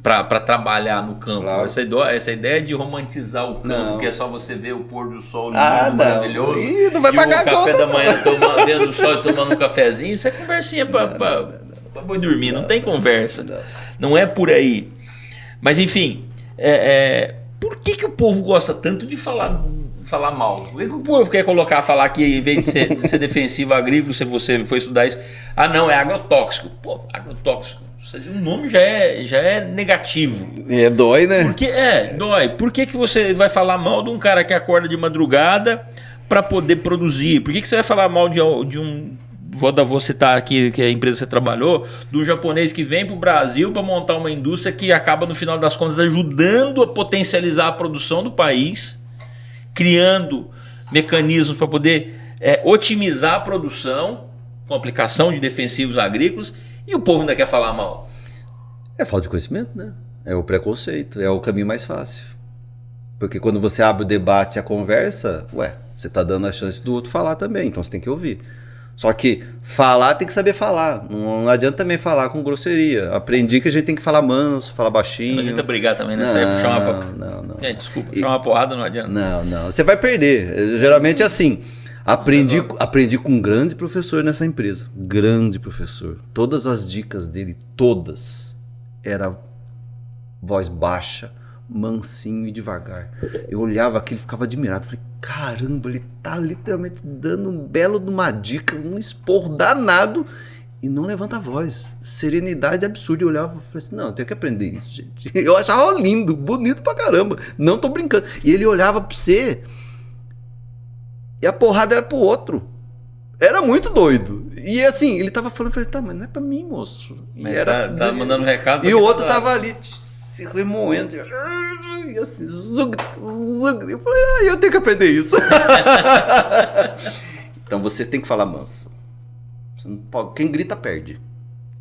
para trabalhar no campo. Claro. Essa ideia de romantizar o campo, porque é só você ver o pôr do sol lindo, maravilhoso, e não vai pagar o café da manhã vendo o sol e tomando um cafezinho, isso é conversinha para boi dormir, não tem conversa. Não é por aí. Mas enfim, por que o povo gosta tanto de falar mal? Por que o povo quer falar que em vez de ser defensivo agrícola, se você foi estudar isso, não, é agrotóxico. Pô, agrotóxico. O nome já é negativo. Dói, né? Dói. Por que você vai falar mal de um cara que acorda de madrugada para poder produzir? Por que você vai falar mal de um... Vou citar aqui que a empresa que você trabalhou, do japonês que vem para o Brasil para montar uma indústria que acaba, no final das contas, ajudando a potencializar a produção do país, criando mecanismos para poder otimizar a produção com aplicação de defensivos agrícolas, e o povo ainda quer falar mal. É falta de conhecimento, né? É o preconceito, é o caminho mais fácil. Porque quando você abre o debate e a conversa, você tá dando a chance do outro falar também, então você tem que ouvir. Só que falar tem que saber falar. Não adianta também falar com grosseria. Aprendi que a gente tem que falar manso, falar baixinho. Não adianta brigar também nessa época. Não. Desculpa, chamar uma porrada não adianta. Não. Você vai perder. Geralmente é assim. Aprendi com um grande professor nessa empresa. Grande professor. Todas as dicas dele, todas, era voz baixa, mansinho e devagar. Eu olhava aquilo e ficava admirado. Falei, caramba, ele tá literalmente dando um belo de uma dica, um esporro danado e não levanta a voz. Serenidade absurda. Eu olhava e falei assim, não, eu tenho que aprender isso, gente. Eu achava lindo, bonito pra caramba. Não tô brincando. E ele olhava pra você e a porrada era pro outro. Era muito doido. E assim, ele tava falando, eu falei, tá, mas não é pra mim, moço. Mas tá mandando recado. E o outro tava ali se remoendo. E assim, zug. Eu falei, eu tenho que aprender isso. Então você tem que falar manso. Você não pode, quem grita, perde.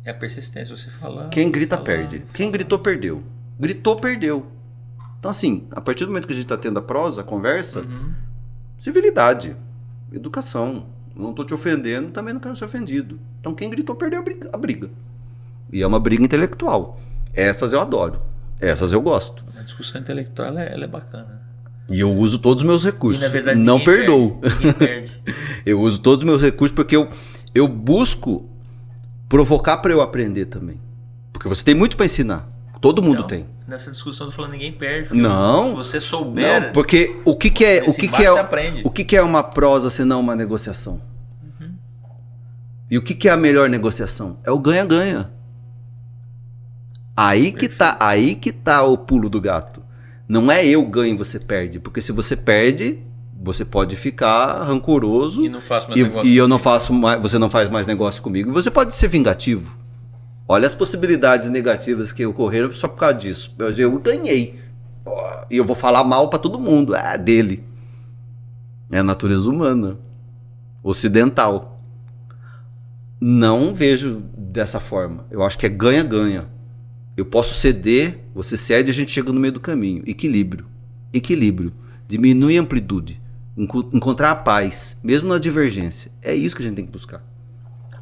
É a persistência, você falar. Quem grita, perde. Quem gritou, perdeu. Gritou, perdeu. Então assim, a partir do momento que a gente tá tendo a prosa, a conversa, civilidade, educação. Não tô te ofendendo, também não quero ser ofendido. Então quem gritou, perdeu a briga. E é uma briga intelectual. Essas eu adoro. Essas eu gosto. A discussão intelectual ela é bacana. E eu uso todos os meus recursos. E, na verdade, não perdoo. Ninguém perde. Eu uso todos os meus recursos porque eu busco provocar para eu aprender também. Porque você tem muito para ensinar. Todo mundo tem. Nessa discussão eu tô falando ninguém perde. Não. Se você souber. Não, porque o que é você aprende. O que é uma prosa senão uma negociação? E o que é a melhor negociação? É o ganha-ganha. Aí que tá o pulo do gato. Não é eu ganho e você perde. Porque se você perde, você pode ficar rancoroso. E não faço mais negócio e eu não faço mais, você não faz mais negócio comigo. E você pode ser vingativo. Olha as possibilidades negativas que ocorreram só por causa disso. Eu ganhei. E eu vou falar mal pra todo mundo. É dele. É a natureza humana. Ocidental. Não vejo dessa forma. Eu acho que é ganha-ganha. Eu posso ceder, você cede e a gente chega no meio do caminho. Equilíbrio. Diminui a amplitude. Encontrar a paz, mesmo na divergência. É isso que a gente tem que buscar.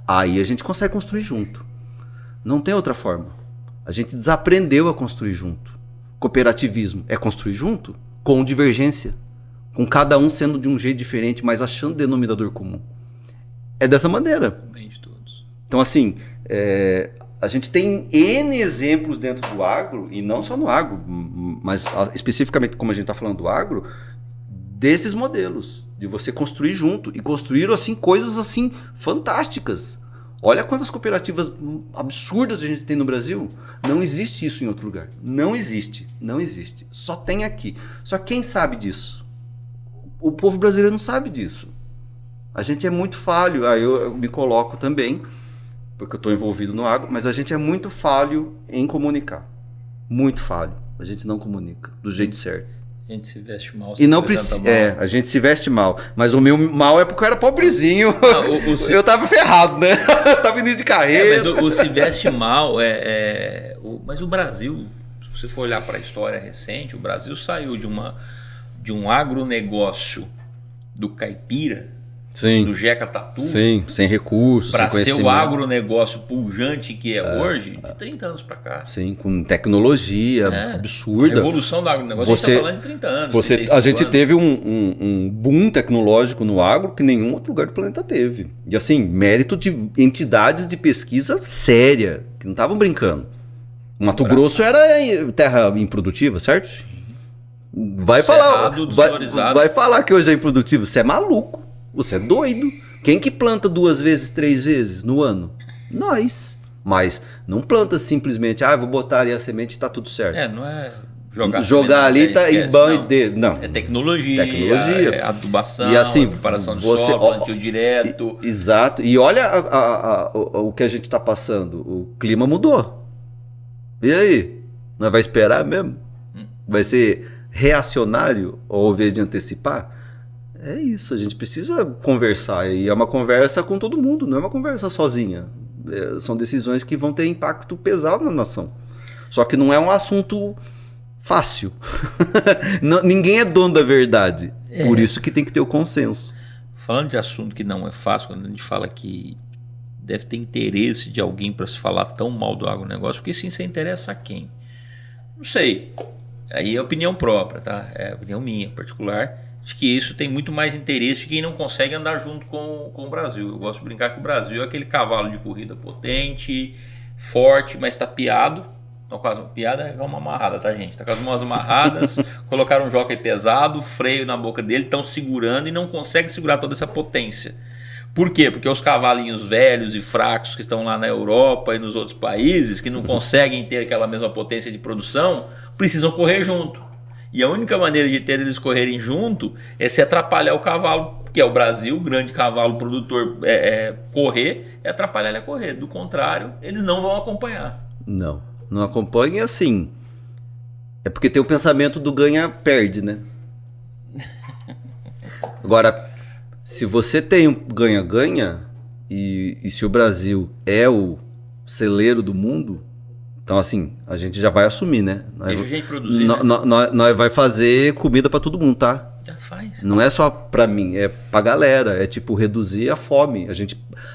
Aí a gente consegue construir junto. Não tem outra forma. A gente desaprendeu a construir junto. Cooperativismo é construir junto com divergência. Com cada um sendo de um jeito diferente, mas achando denominador comum. É dessa maneira. Bem de todos. Então assim, a gente tem N exemplos dentro do agro, e não só no agro, mas especificamente como a gente está falando do agro, desses modelos, de você construir junto, e construir assim, coisas assim fantásticas. Olha quantas cooperativas absurdas a gente tem no Brasil. Não existe isso em outro lugar. Não existe. Só tem aqui. Só quem sabe disso? O povo brasileiro não sabe disso. A gente é muito falho, aí eu me coloco também, porque eu estou envolvido no agro, mas a gente é muito falho em comunicar. Muito falho. A gente não comunica do jeito certo. A gente se veste mal. E não precisa. A gente se veste mal. Mas o meu mal é porque eu era pobrezinho. Eu tava ferrado, né? Eu tava início de carreira. Mas o se veste mal mas o Brasil, se você for olhar para a história recente, o Brasil saiu de um agronegócio do caipira. Sim. Do Jeca Tatu. Sim, sem recursos, para ser o agronegócio pujante que é hoje, de 30 anos para cá. Sim, com tecnologia absurda. A evolução do agronegócio, a gente está falando de 30 anos. A gente teve um boom tecnológico no agro que nenhum outro lugar do planeta teve. E assim, mérito de entidades de pesquisa séria, que não estavam brincando. O Mato Grosso era terra improdutiva, certo? Sim. Vai falar que hoje é improdutivo. Você é maluco. Você é doido. Quem que planta 2 vezes, 3 vezes no ano? Nós. Mas não planta simplesmente, vou botar ali a semente e tá tudo certo. Não é jogar ali e banho dele. Não. É tecnologia. É adubação, e assim, preparação de solo, plantio direto. Exato. E olha o que a gente tá passando. O clima mudou. E aí? Nós vai esperar mesmo? Vai ser reacionário ao invés de antecipar? É isso, a gente precisa conversar, e é uma conversa com todo mundo, não é uma conversa sozinha. São decisões que vão ter impacto pesado na nação. Só que não é um assunto Fácil. Ninguém é dono da verdade. Por isso que tem que ter o consenso. Falando de assunto que não é fácil, quando a gente fala que deve ter interesse de alguém para se falar tão mal do agronegócio, porque sim, você interessa a quem? Não sei. Aí é opinião própria, tá? É opinião minha, particular. Acho que isso tem muito mais interesse de quem não consegue andar junto com o Brasil. Eu gosto de brincar que o Brasil é aquele cavalo de corrida potente, forte, mas tapeado. Então, quase uma piada é uma amarrada, tá, gente? Tá com as mãos amarradas, colocaram um jockey pesado, freio na boca dele, estão segurando e não consegue segurar toda essa potência. Por quê? Porque os cavalinhos velhos e fracos que estão lá na Europa e nos outros países, que não conseguem ter aquela mesma potência de produção, precisam correr junto. E a única maneira de ter eles correrem junto é se atrapalhar o cavalo, que é o Brasil, o grande cavalo produtor, correr, é atrapalhar ele a correr. Do contrário, eles não vão acompanhar. Não acompanha assim. É porque tem o pensamento do ganha-perde, né? Agora, se você tem um ganha-ganha, e se o Brasil é o celeiro do mundo, então assim, a gente já vai assumir, né? Deixa a gente produzir, nós vai fazer comida pra todo mundo, tá? Já faz. Não é só pra mim, é pra galera. É tipo reduzir a fome.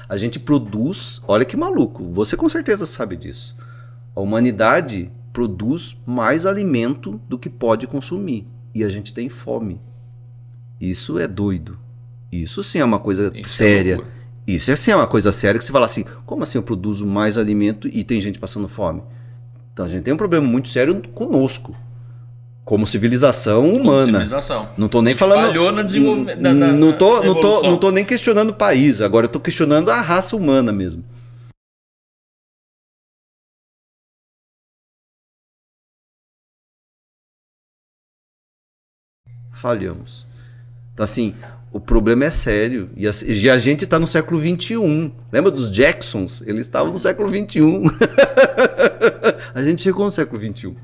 A gente produz, olha que maluco, você com certeza sabe disso. A humanidade produz mais alimento do que pode consumir. E a gente tem fome. Isso é doido. Isso sim é uma coisa séria. Isso sim é uma coisa séria que você fala assim, como assim eu produzo mais alimento e tem gente passando fome? Então a gente tem um problema muito sério conosco. Como civilização humana. Civilização. Não tô nem falando. Falhou no desenvolvimento. Não tô nem questionando o país. Agora eu tô questionando a raça humana mesmo. Falhamos. Então assim, o problema é sério. E a gente está no século XXI. Lembra dos Jacksons? Eles estavam no século XXI. A gente chegou no século XXI.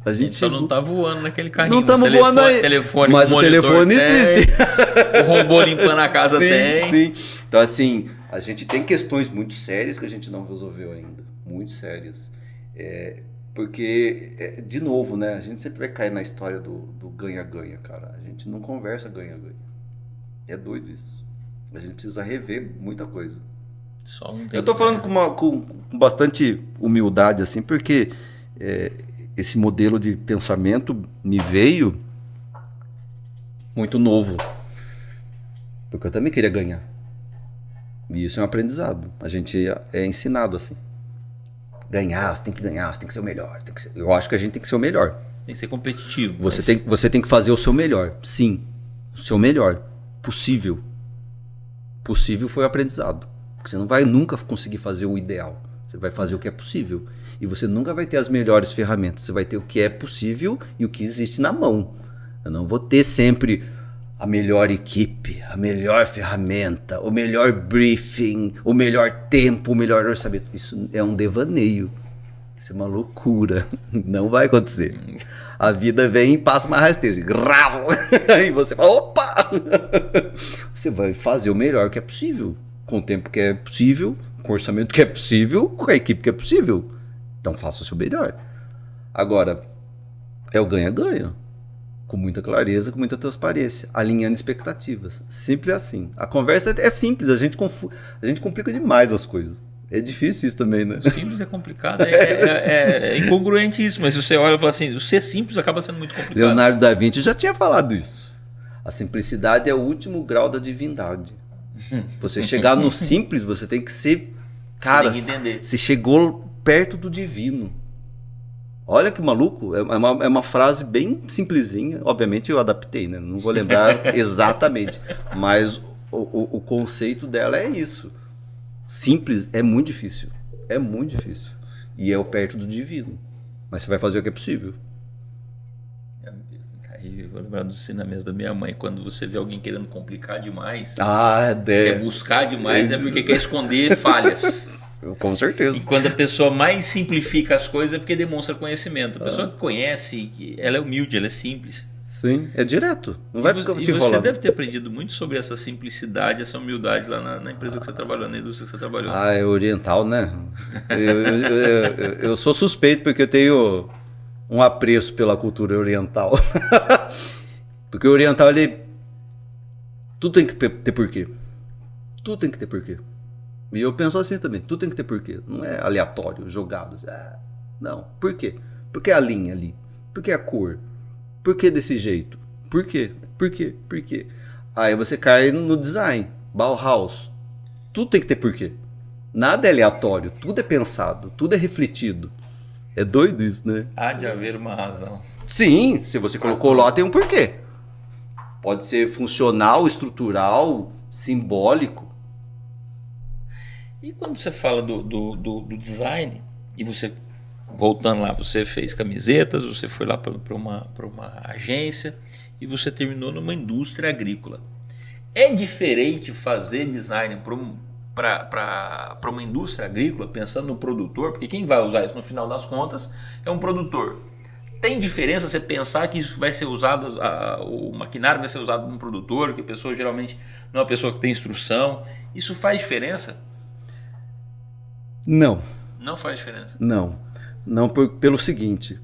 A gente só não tá voando naquele carrinho. Não estamos voando aí. Telefone, mas o telefone existe. O robô limpando a casa tem. Sim. Então assim, a gente tem questões muito sérias que a gente não resolveu ainda. Muito sérias. Porque, de novo, né? A gente sempre vai cair na história do ganha-ganha, cara. A gente não conversa ganha-ganha. É doido isso. A gente precisa rever muita coisa. Eu tô falando com bastante humildade, assim, porque esse modelo de pensamento me veio muito novo. Porque eu também queria ganhar. E isso é um aprendizado. A gente é ensinado assim. Ganhar, você tem que ganhar, você tem que ser o melhor. Eu acho que a gente tem que ser o melhor. Tem que ser competitivo. Você tem que fazer o seu melhor. Sim, o seu melhor. Possível. Possível foi o aprendizado. Porque você não vai nunca conseguir fazer o ideal. Você vai fazer o que é possível. E você nunca vai ter as melhores ferramentas. Você vai ter o que é possível e o que existe na mão. Eu não vou ter sempre a melhor equipe, a melhor ferramenta, o melhor briefing, o melhor tempo, o melhor orçamento. Isso é um devaneio. Isso é uma loucura. Não vai acontecer. A vida vem e passa uma rasteira. Grau! Aí você fala, opa! Você vai fazer o melhor que é possível. Com o tempo que é possível, com o orçamento que é possível, com a equipe que é possível. Então faça o seu melhor. Agora, é o ganha-ganha. Com muita clareza, com muita transparência, alinhando expectativas. Simples assim. A conversa é simples, a gente complica demais as coisas. É difícil isso também, né? O simples é complicado, é incongruente isso, mas se você olha e fala assim, o ser simples acaba sendo muito complicado. Leonardo da Vinci já tinha falado isso. A simplicidade é o último grau da divindade. Você chegar no simples, você tem que ser... Cara, você chegou perto do divino. Olha que maluco, é uma frase bem simplesinha. Obviamente eu adaptei, né? Não vou lembrar exatamente. Mas o conceito dela é isso. Simples é muito difícil. É muito difícil. E é o perto do divino. Mas você vai fazer o que é possível. Aí eu vou lembrar dos ensinamentos da minha mãe. Quando você vê alguém querendo complicar demais, quer buscar demais, é porque quer esconder falhas. Com certeza. E quando a pessoa mais simplifica as coisas é porque demonstra conhecimento. A pessoa que conhece, ela é humilde, ela é simples. Sim, é direto. Não vai ficar te enrolando. enrolando. Você deve ter aprendido muito sobre essa simplicidade, essa humildade lá na empresa que você trabalhou, na indústria que você trabalhou. É oriental, né? Eu sou suspeito porque eu tenho um apreço pela cultura oriental. Porque o oriental, ele... Tudo tem que ter porquê. Tudo tem que ter porquê. E eu penso assim também. Tudo tem que ter porquê. Não é aleatório, jogado. Não. Por quê? Por que a linha ali? Por que a cor? Por que desse jeito? Por quê? Por quê? Por quê? Aí você cai no design. Bauhaus. Tudo tem que ter porquê. Nada é aleatório. Tudo é pensado. Tudo é refletido. É doido isso, né? Há de haver uma razão. Sim, se você colocou lá, tem um porquê. Pode ser funcional, estrutural, simbólico. E quando você fala do design, e você, voltando lá, você fez camisetas, você foi lá para uma agência e você terminou numa indústria agrícola. É diferente fazer design para uma indústria agrícola, pensando no produtor, porque quem vai usar isso no final das contas é um produtor. Tem diferença você pensar que isso vai ser usado, o maquinário vai ser usado por um produtor, que a pessoa geralmente não é uma pessoa que tem instrução. Isso faz diferença? Não. Não faz diferença? Não. Não pelo seguinte,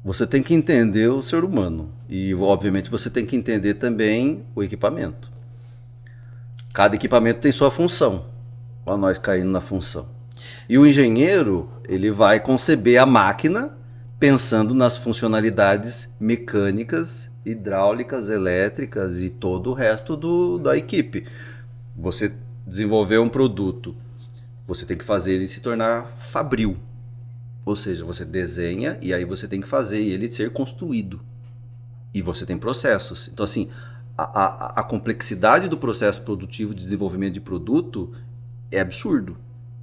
você tem que entender o ser humano e, obviamente, você tem que entender também o equipamento. Cada equipamento tem sua função, para nós caindo na função. E o engenheiro, ele vai conceber a máquina pensando nas funcionalidades mecânicas, hidráulicas, elétricas e todo o resto da equipe. Você desenvolver um produto, você tem que fazer ele se tornar fabril. Ou seja, você desenha e aí você tem que fazer ele ser construído. E você tem processos. Então, assim, a complexidade do processo produtivo de desenvolvimento de produto é absurdo.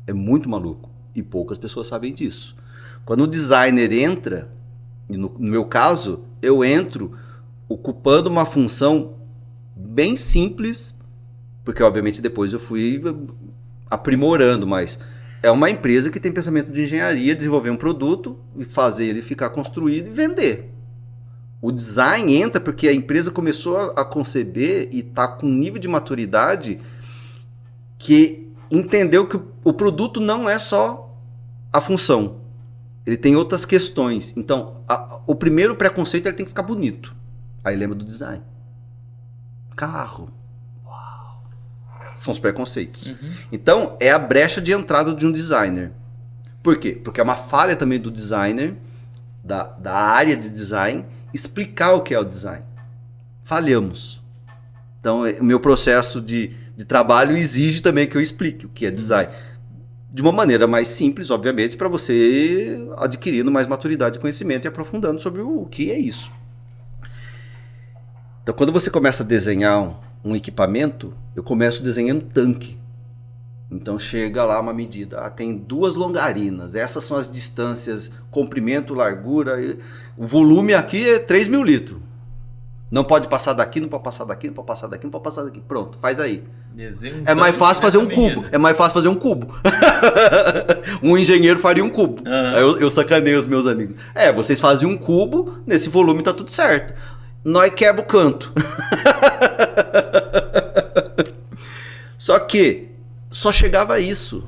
É muito maluco. E poucas pessoas sabem disso. Quando o designer entra, e no meu caso, eu entro ocupando uma função bem simples, porque obviamente depois eu fui aprimorando, mas é uma empresa que tem pensamento de engenharia, desenvolver um produto e fazer ele ficar construído e vender. O design entra porque a empresa começou a conceber e está com um nível de maturidade que entendeu que o produto não é só a função. Ele tem outras questões. Então, o primeiro preconceito ele tem que ficar bonito. Aí lembra do design. Carro. Uau. São os preconceitos. Uhum. Então, é a brecha de entrada de um designer. Por quê? Porque é uma falha também do designer, da área de design, explicar o que é o design. Falhamos. Então, o meu processo de trabalho exige também que eu explique o que é design. De uma maneira mais simples, obviamente, para você adquirindo mais maturidade de conhecimento e aprofundando sobre o que é isso. Então, quando você começa a desenhar um equipamento, eu começo desenhando tanque. Então, chega lá uma medida. Tem 2 longarinas. Essas são as distâncias, comprimento, largura. O volume aqui é 3.000 litros. Não pode passar daqui, não pode passar daqui, não pode passar daqui, não pode passar daqui. Pronto, faz aí. É mais fácil fazer um cubo. É mais fácil fazer um cubo. Um engenheiro faria um cubo. Uhum. Aí eu sacaneio os meus amigos. Vocês fazem um cubo, nesse volume tá tudo certo. Nós quebra o canto. Só que só chegava a isso.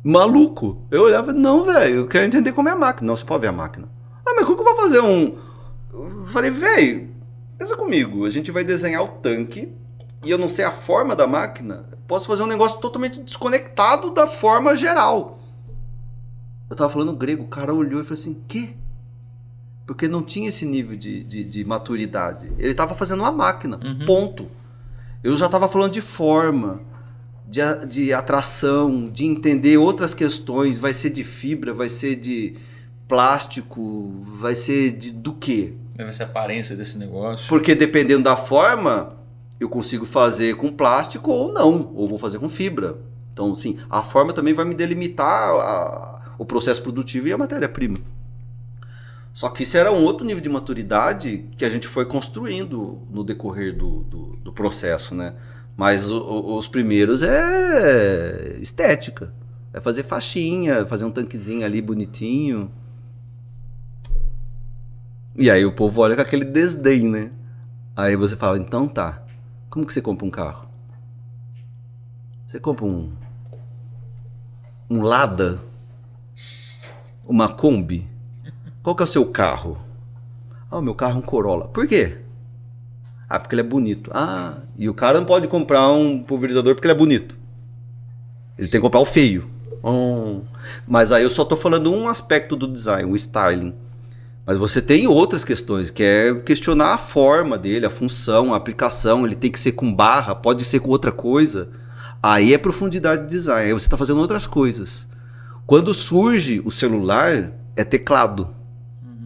Maluco. Eu olhava, não, velho, eu quero entender como é a máquina. Não, você pode ver a máquina. Mas como que eu vou fazer um... Eu falei, velho, pensa comigo, a gente vai desenhar o tanque e eu não sei a forma da máquina, posso fazer um negócio totalmente desconectado da forma geral. Eu tava falando grego, o cara olhou e falou assim, quê? Porque não tinha esse nível de maturidade. Ele tava fazendo uma máquina, ponto. Eu já tava falando de forma, de atração, de entender outras questões, vai ser de fibra, vai ser de plástico, vai ser do quê? Vai ser a aparência desse negócio. Porque dependendo da forma, eu consigo fazer com plástico ou não, ou vou fazer com fibra. Então, sim, a forma também vai me delimitar o processo produtivo e a matéria-prima. Só que isso era um outro nível de maturidade que a gente foi construindo no decorrer do processo, né? Mas os primeiros é estética. É fazer faixinha, fazer um tanquezinho ali bonitinho. E aí o povo olha com aquele desdém, né? Aí você fala, então tá, como que você compra um carro? Você compra um Lada? uma Kombi? Qual que é o seu carro? Ah, o meu carro é um Corolla. Por quê? Ah, porque ele é bonito. Ah, e o cara não pode comprar um pulverizador porque ele é bonito. Ele tem que comprar o feio. Mas aí eu só tô falando um aspecto do design, o styling. Mas você tem outras questões, que é questionar a forma dele, a função, a aplicação. Ele tem que ser com barra, pode ser com outra coisa. Aí é profundidade de design, aí você está fazendo outras coisas. Quando surge o celular, é teclado.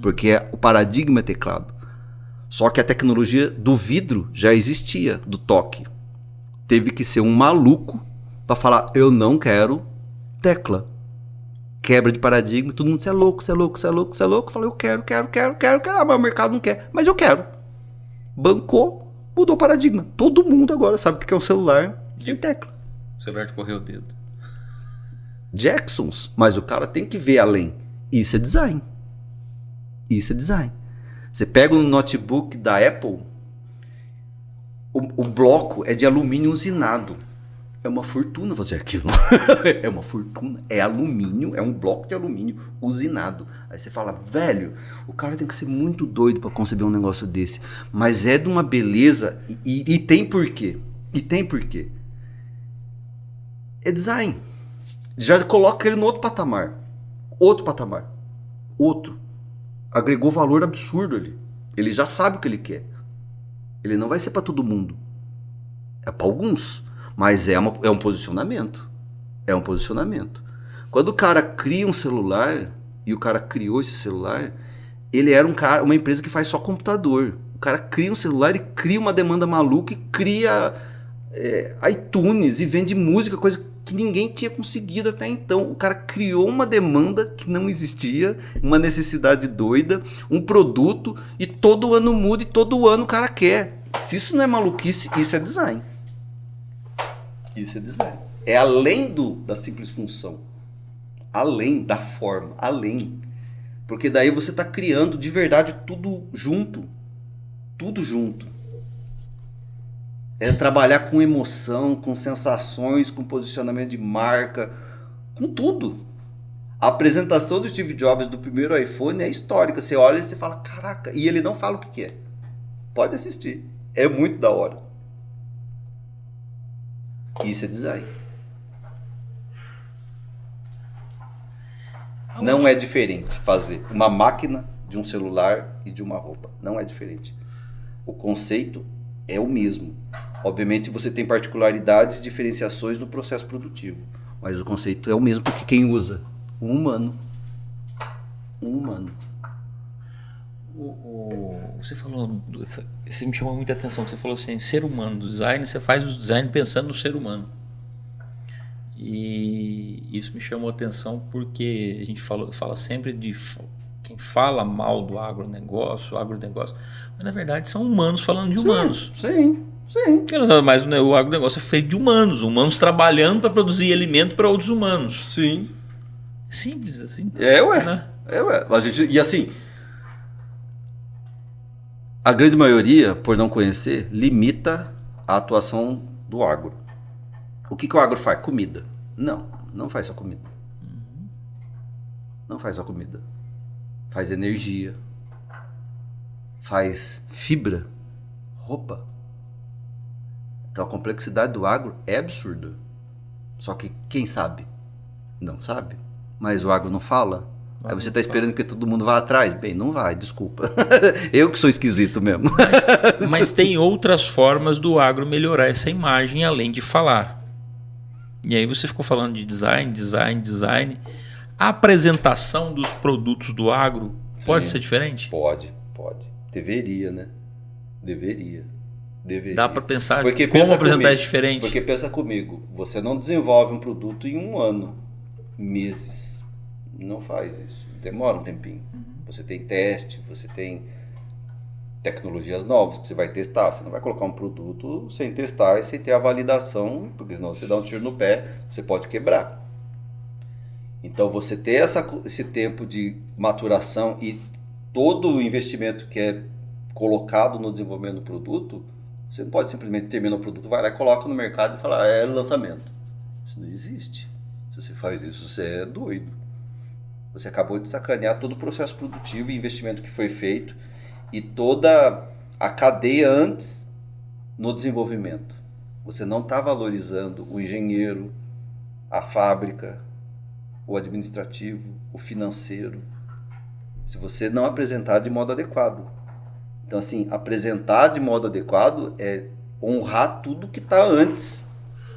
Porque o paradigma é teclado. Só que a tecnologia do vidro já existia, do toque. Teve que ser um maluco para falar, eu não quero tecla. Quebra de paradigma, todo mundo, você é louco, você é louco, você é louco, você é louco. Eu falei, eu quero. Ah, mas o mercado não quer. Mas eu quero. Bancou, mudou o paradigma. Todo mundo agora sabe o que é um celular sem tecla. O celular de correr o dedo. Jacksons, mas o cara tem que ver além. Isso é design. Isso é design. Você pega um notebook da Apple, o bloco é de alumínio usinado. É uma fortuna fazer aquilo. É uma fortuna. É alumínio, é um bloco de alumínio usinado. Aí você fala, velho, o cara tem que ser muito doido para conceber um negócio desse. Mas é de uma beleza e tem porquê. E tem porquê. É design. Já coloca ele no outro patamar. Outro patamar. Outro. Agregou valor absurdo ali. Ele já sabe o que ele quer. Ele não vai ser para todo mundo. É para alguns. Mas é um posicionamento. É um posicionamento. Quando o cara cria um celular, e o cara criou esse celular, ele era uma empresa que faz só computador. O cara cria um celular e cria uma demanda maluca e cria iTunes e vende música, coisa que ninguém tinha conseguido até então. O cara criou uma demanda que não existia, uma necessidade doida, um produto, e todo ano muda e todo ano o cara quer. Se isso não é maluquice, isso é design. Isso é design. É além da simples função. Além da forma. Além. Porque daí você está criando de verdade tudo junto. Tudo junto. É trabalhar com emoção, com sensações, com posicionamento de marca, com tudo. A apresentação do Steve Jobs do primeiro iPhone é histórica. Você olha e você fala, caraca. E ele não fala o que é. Pode assistir. É muito da hora. Isso é design. Não é diferente fazer uma máquina de um celular e de uma roupa. Não é diferente. O conceito é o mesmo. Obviamente você tem particularidades e diferenciações no processo produtivo. Mas o conceito é o mesmo porque quem usa? Um humano. Um humano. Você falou, isso me chamou muita atenção. Você falou assim, ser humano, do design, você faz o design pensando no ser humano. E isso me chamou a atenção porque a gente fala sempre de quem fala mal do agronegócio, mas na verdade são humanos falando de humanos. Sim. Mas o agronegócio é feito de humanos trabalhando para produzir alimento para outros humanos. Sim. Simples assim. Né? E assim, a grande maioria, por não conhecer, limita a atuação do agro. O que o agro faz? Comida. Não faz só comida. Não faz só comida. Faz energia. Faz fibra. Roupa. Então a complexidade do agro é absurda. Só que quem sabe? Não sabe. Mas o agro não fala. Aí você está esperando que todo mundo vá atrás? Bem, não vai, desculpa. Eu que sou esquisito mesmo. Mas tem outras formas do agro melhorar essa imagem além de falar. E aí você ficou falando de design. A apresentação dos produtos do agro pode ser diferente? Pode. Deveria, né? Deveria. Dá para pensar porque como apresentar isso diferente? Porque pensa comigo, você não desenvolve um produto em um ano, meses. Não faz isso. Demora um tempinho. Você tem teste, você tem tecnologias novas que você vai testar. Você não vai colocar um produto sem testar e sem ter a validação, porque senão você dá um tiro no pé, você pode quebrar. Então você ter esse tempo de maturação e todo o investimento que é colocado no desenvolvimento do produto, você não pode simplesmente terminar o produto, vai lá e coloca no mercado e fala, é lançamento. Isso não existe. Se você faz isso, você é doido. Você acabou de sacanear todo o processo produtivo e investimento que foi feito e toda a cadeia antes no desenvolvimento. Você não está valorizando o engenheiro, a fábrica, o administrativo, o financeiro, se você não apresentar de modo adequado. Então, assim, apresentar de modo adequado é honrar tudo que está antes.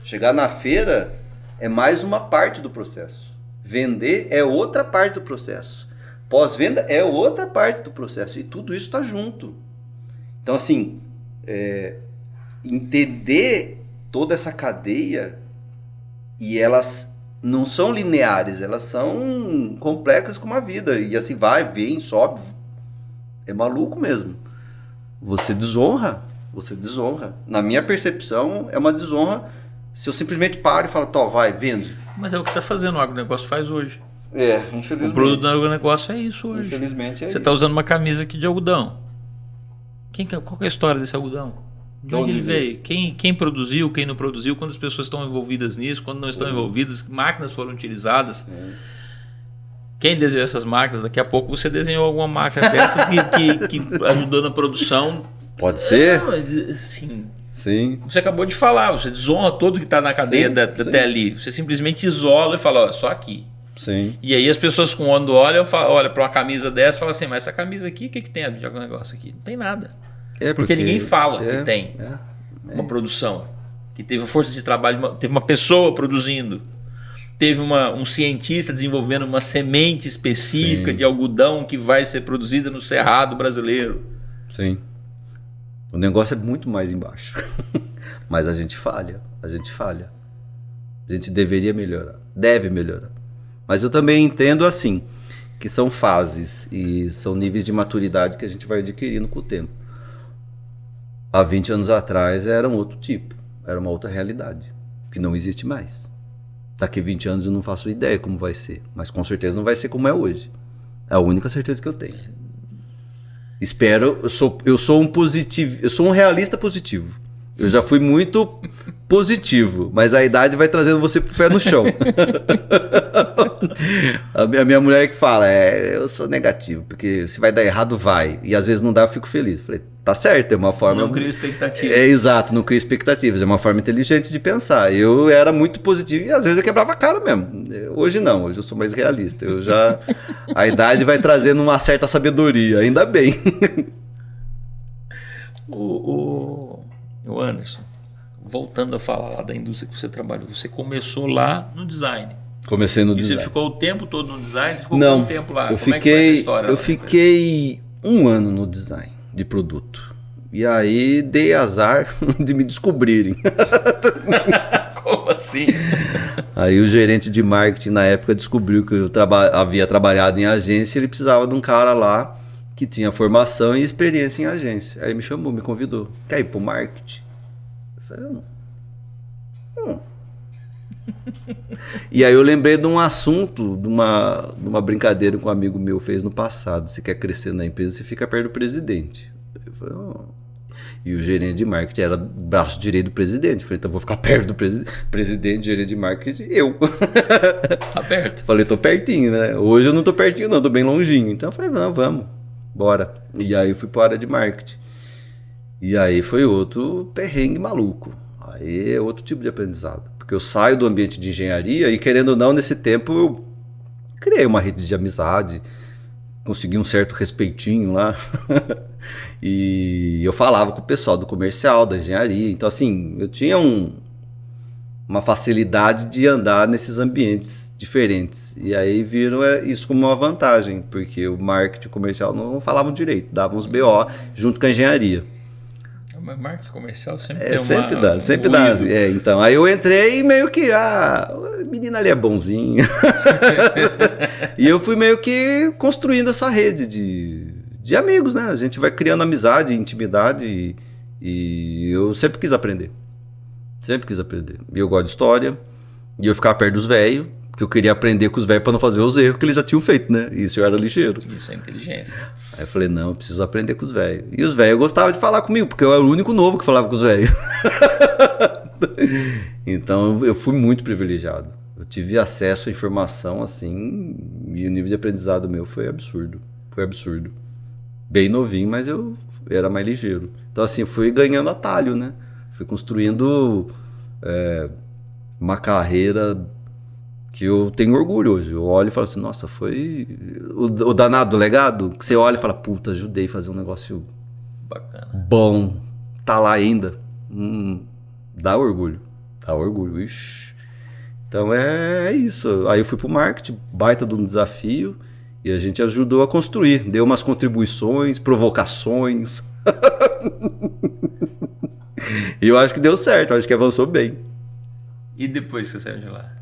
Chegar na feira é mais uma parte do processo. Vender é outra parte do processo. Pós-venda é outra parte do processo. E tudo isso está junto. Então, assim, entender toda essa cadeia, e elas não são lineares, elas são complexas como a vida. E assim vai, vem, sobe. É maluco mesmo. Você desonra. Na minha percepção, é uma desonra se eu simplesmente paro e falo, tó, vai, vende. Mas é o que está fazendo o agronegócio faz hoje. Infelizmente. O produto do agronegócio é isso hoje. Infelizmente é Você isso. está usando uma camisa aqui de algodão. Qual que é a história desse algodão? De onde ele veio? Quem produziu, quem não produziu, quantas pessoas estão envolvidas nisso, quando não estão envolvidas, que máquinas foram utilizadas. Quem desenhou essas máquinas? Daqui a pouco você desenhou alguma máquina dessa que ajudou na produção. Pode ser? Sim. Sim. Você acabou de falar, você desonra todo que está na cadeia até ali. Você simplesmente isola e fala, ó, só aqui. Sim. E aí as pessoas quando olham para uma camisa dessa e falam assim, mas essa camisa aqui, o que tem de algum negócio aqui? Não tem nada. Porque ninguém fala que tem uma produção, que teve a força de trabalho, teve uma pessoa produzindo, teve um cientista desenvolvendo uma semente específica de algodão que vai ser produzida no Cerrado brasileiro. Sim. O negócio é muito mais embaixo. Mas a gente falha. A gente deveria melhorar. Deve melhorar. Mas eu também entendo assim, que são fases e são níveis de maturidade que a gente vai adquirindo com o tempo. Há 20 anos atrás era um outro tipo. Era uma outra realidade. Que não existe mais. Daqui a 20 anos eu não faço ideia como vai ser. Mas com certeza não vai ser como é hoje. É a única certeza que eu tenho. Espero, eu sou um positivo, eu sou um realista positivo. Eu já fui muito positivo, mas a idade vai trazendo você pro pé no chão. A minha mulher que fala, eu sou negativo, porque se vai dar errado, vai. E às vezes não dá, eu fico feliz. Falei, tá certo, é uma forma... Não cria expectativa. Exato, não cria expectativas, é uma forma inteligente de pensar. Eu era muito positivo e às vezes eu quebrava a cara mesmo. Hoje não, hoje eu sou mais realista. A idade vai trazendo uma certa sabedoria, ainda bem. O Anderson, voltando a falar lá da indústria que você trabalhou, você começou lá no design. Comecei no design. E você ficou o tempo todo no design? Você ficou Não, quanto tempo lá? Como é que foi essa história? Eu fiquei 1 ano no design de produto. E aí dei azar de me descobrirem. Como assim? Aí o gerente de marketing na época descobriu que eu havia trabalhado em agência e ele precisava de um cara lá que tinha formação e experiência em agência. Aí ele me chamou, me convidou. Quer ir pro marketing? Eu falei, E aí eu lembrei de um assunto, de uma brincadeira que um amigo meu fez no passado. Você quer crescer na empresa, você fica perto do presidente. Eu falei, E o gerente de marketing era braço direito do presidente. Eu falei, então eu vou ficar perto do presidente, gerente de marketing, eu. Tá perto. Falei, tô pertinho, né? Hoje eu não tô pertinho não, tô bem longinho. Então eu falei, não, vamos, bora. E aí eu fui para a área de marketing. E aí foi outro perrengue maluco. Aí é outro tipo de aprendizado. Porque eu saio do ambiente de engenharia e, querendo ou não, nesse tempo eu criei uma rede de amizade, consegui um certo respeitinho lá. E eu falava com o pessoal do comercial, da engenharia. Então, assim, eu tinha uma facilidade de andar nesses ambientes diferentes. E aí viram isso como uma vantagem, porque o marketing comercial não falavam direito, davam uns BO junto com a engenharia. Mas marketing comercial sempre tem sempre dá. Então, aí eu entrei meio que, o menino ali é bonzinho. E eu fui meio que construindo essa rede de amigos, né? A gente vai criando amizade, intimidade e eu sempre quis aprender. E eu gosto de história e eu ficava perto dos velhos, porque eu queria aprender com os velhos para não fazer os erros que eles já tinham feito, né? Isso eu era ligeiro. Isso é inteligência. Aí eu falei, não, eu preciso aprender com os velhos. E os velhos gostavam de falar comigo, porque eu era o único novo que falava com os velhos. Então eu fui muito privilegiado. Eu tive acesso à informação assim, e o nível de aprendizado meu foi absurdo. Foi absurdo. Bem novinho, mas eu era mais ligeiro. Então assim, eu fui ganhando atalho, né? Fui construindo uma carreira que eu tenho orgulho hoje. Eu olho e falo assim, nossa, foi o danado do legado, que você olha e fala, puta, ajudei a fazer um negócio Bacana. bom, tá lá ainda. Dá orgulho. Dá orgulho, ixi. Então é isso. Aí eu fui pro marketing, baita de um desafio, e a gente ajudou a construir. Deu umas contribuições, provocações. E eu acho que deu certo, eu acho que avançou bem. E depois que você saiu de lá?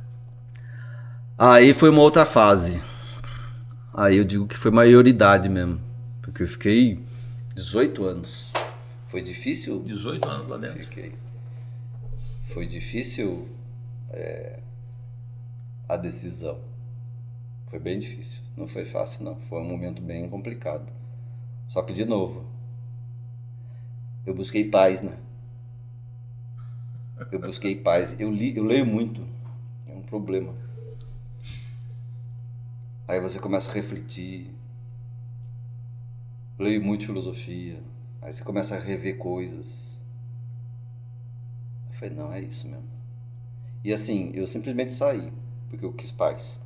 Aí foi uma outra fase. Aí eu digo que foi maioridade mesmo. Porque eu fiquei 18 anos. Foi difícil? 18 anos lá dentro. Fiquei. Foi difícil a decisão. Foi bem difícil. Não foi fácil, não. Foi um momento bem complicado. Só que, de novo, eu busquei paz, né? Eu busquei paz. Eu leio muito. É um problema. Aí você começa a refletir. Leio muito filosofia. Aí você começa a rever coisas. Eu falei, não, é isso mesmo. E assim, eu simplesmente saí, porque eu quis paz.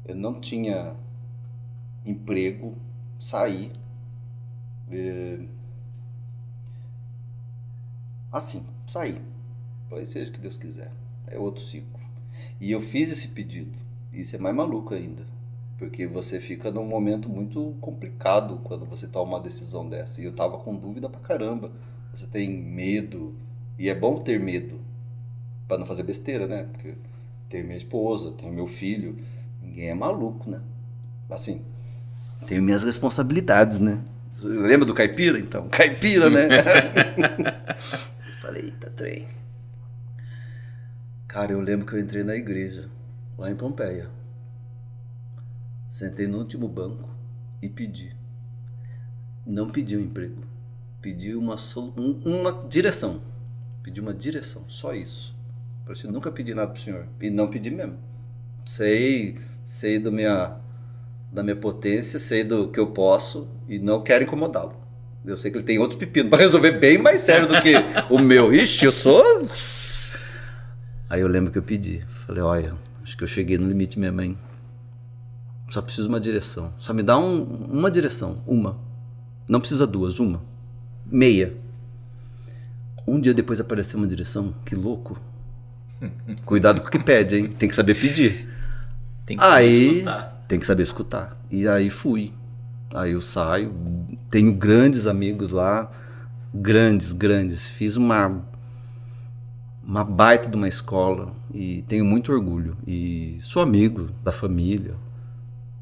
Eu não tinha emprego, saí. Assim, saí. Falei, seja o que Deus quiser. É outro ciclo. E eu fiz esse pedido. Isso é mais maluco ainda. Porque você fica num momento muito complicado quando você toma uma decisão dessa. E eu tava com dúvida pra caramba. Você tem medo. E é bom ter medo. Pra não fazer besteira, né? Porque tenho minha esposa, tenho meu filho. Ninguém é maluco, né? Assim, tenho minhas responsabilidades, né? Lembra do caipira, então? Caipira, né? Eu falei, eita, trem. Cara, eu lembro que eu entrei na igreja, lá em Pompeia. Sentei no último banco e pedi. Não pedi um emprego. Pedi uma direção. Pedi uma direção, só isso. Eu assim, nunca pedi nada pro senhor. E não pedi mesmo. Sei da minha potência, sei do que eu posso e não quero incomodá-lo. Eu sei que ele tem outros pepinos para resolver bem mais sério do que o meu. Ixi, eu sou... Aí eu lembro que eu pedi. Falei, olha, acho que eu cheguei no limite mesmo, hein? Só preciso de uma direção. Só me dá uma direção. Uma. Não precisa duas, uma. Meia. Um dia depois apareceu uma direção. Que louco. Cuidado com o que pede, hein? Tem que saber pedir. Tem que saber escutar. Tem que saber escutar. E aí fui. Aí eu saio. Tenho grandes amigos lá. Grandes. Fiz uma baita de uma escola. E tenho muito orgulho. E sou amigo da família.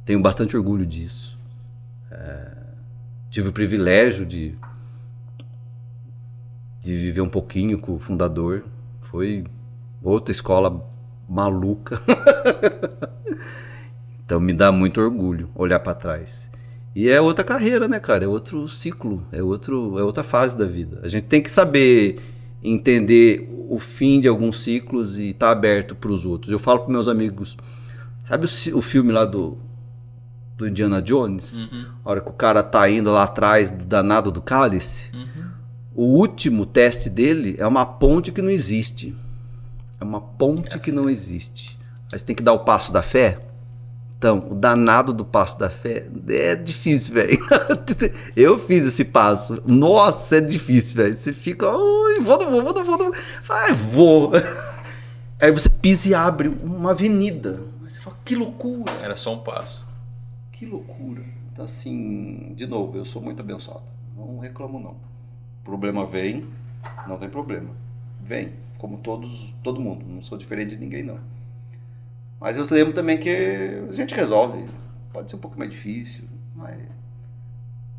Tenho bastante orgulho disso. Tive o privilégio de viver um pouquinho com o fundador. Foi outra escola maluca. Então me dá muito orgulho olhar para trás. E é outra carreira, né, cara? É outro ciclo, é outra fase da vida. A gente tem que saber entender o fim de alguns ciclos e estar aberto para os outros. Eu falo para meus amigos, sabe o filme lá do Indiana Jones? Uhum. A hora que o cara tá indo lá atrás do danado do cálice. Uhum. O último teste dele é uma ponte que não existe. É uma ponte que não existe. Aí você tem que dar o passo da fé. Então, o danado do passo da fé é difícil, velho. Eu fiz esse passo. Nossa, é difícil, velho. Você fica, vou. Vai, vou. Aí você pisa e abre uma avenida. Aí você fala, que loucura. Era só um passo. Que loucura. Então, assim, de novo, eu sou muito abençoado. Não reclamo, não. O problema vem, não tem problema. Vem, como todo mundo. Não sou diferente de ninguém, não. Mas eu lembro também que a gente resolve. Pode ser um pouco mais difícil,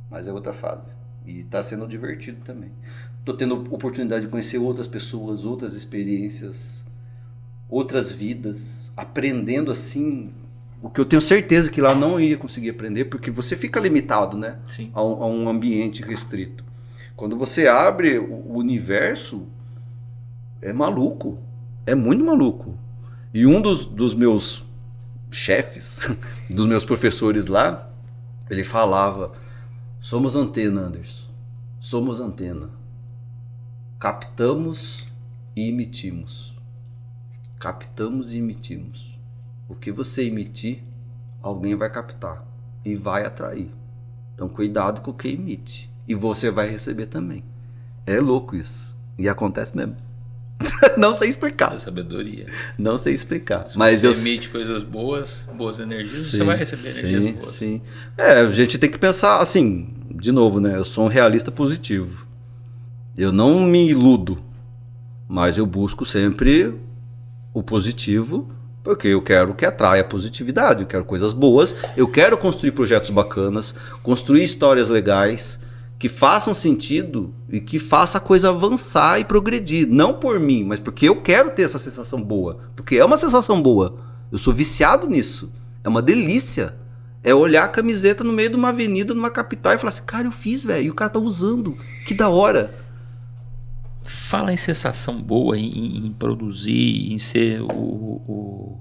mas é outra fase. E está sendo divertido também. Estou tendo oportunidade de conhecer outras pessoas, outras experiências, outras vidas, aprendendo assim, o que eu tenho certeza que lá não ia conseguir aprender, porque você fica limitado, né? Sim. A um ambiente restrito. Quando você abre o universo, é maluco. É muito maluco. E um dos meus chefes, dos meus professores lá, ele falava: somos antena, Anderson. Somos antena. Captamos e emitimos. Captamos e emitimos. O que você emitir, alguém vai captar e vai atrair. Então cuidado com o que emite. E você vai receber também. É louco isso. E acontece mesmo. Não sei explicar. Essa sabedoria. Não sei explicar. Se mas você emite coisas boas, boas energias, você vai receber energias boas. Sim. A gente tem que pensar assim, de novo, né? Eu sou um realista positivo. Eu não me iludo, mas eu busco sempre o positivo, porque eu quero que atraia positividade, eu quero coisas boas, eu quero construir projetos bacanas, construir histórias legais, que façam sentido e que faça a coisa avançar e progredir. Não por mim, mas porque eu quero ter essa sensação boa. Porque é uma sensação boa. Eu sou viciado nisso. É uma delícia. É olhar a camiseta no meio de uma avenida, numa capital e falar assim, cara, eu fiz, velho. E o cara tá usando. Que da hora. Fala em sensação boa, em produzir, em ser o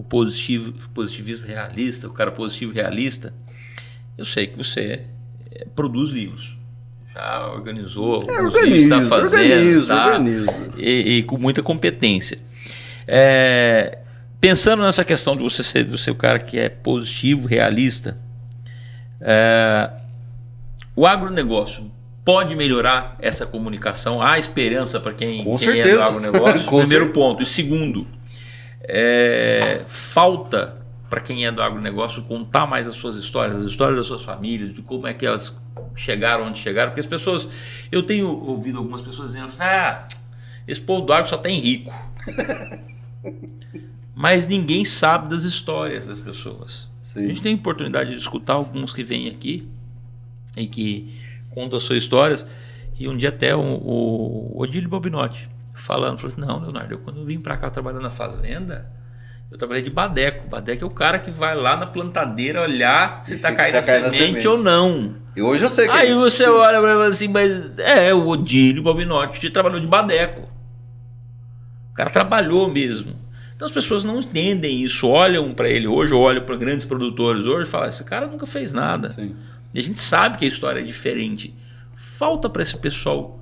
positivista realista, o cara positivo realista. Eu sei que você produz livros. Já organizou alguns livros, está fazendo. Organizo. E com muita competência. Pensando nessa questão de você ser o cara que é positivo, realista, o agronegócio pode melhorar essa comunicação? Há esperança para quem é do agronegócio? Primeiro ponto. E segundo, falta para quem é do agronegócio contar mais as suas histórias, as histórias das suas famílias, de como é que elas chegaram onde chegaram. Porque as pessoas, eu tenho ouvido algumas pessoas dizendo, esse povo do agro só tem rico. Mas ninguém sabe das histórias das pessoas. Sim. A gente tem a oportunidade de escutar alguns que vêm aqui e que contam as suas histórias. E um dia até o Odílio Bobinotti falou assim, não, Leonardo, quando eu vim para cá trabalhando na fazenda, eu trabalhei de badeco. Badeco é o cara que vai lá na plantadeira olhar se está caindo a semente ou não. E hoje eu sei que aí você olha para ele assim, mas o Odílio Bobinotti trabalhou de badeco. O cara trabalhou mesmo. Então as pessoas não entendem isso, olham para ele hoje, olham para grandes produtores hoje e falam, esse cara nunca fez nada. Sim. E a gente sabe que a história é diferente. Falta para esse pessoal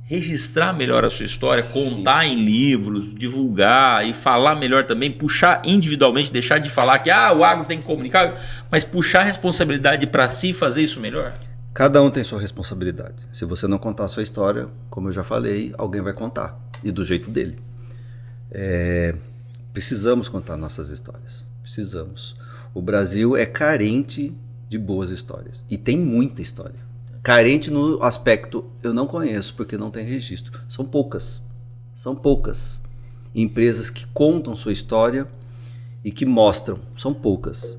registrar melhor a sua história, contar em livros, divulgar e falar melhor também, puxar individualmente, deixar de falar que o agro tem que comunicar, mas puxar a responsabilidade para si e fazer isso melhor. Cada um tem sua responsabilidade. Se você não contar a sua história, como eu já falei, alguém vai contar. E do jeito dele. Precisamos contar nossas histórias. Precisamos. O Brasil é carente de boas histórias. E tem muita história. Carente no aspecto, eu não conheço porque não tem registro. São poucas. São poucas. Empresas que contam sua história e que mostram. São poucas.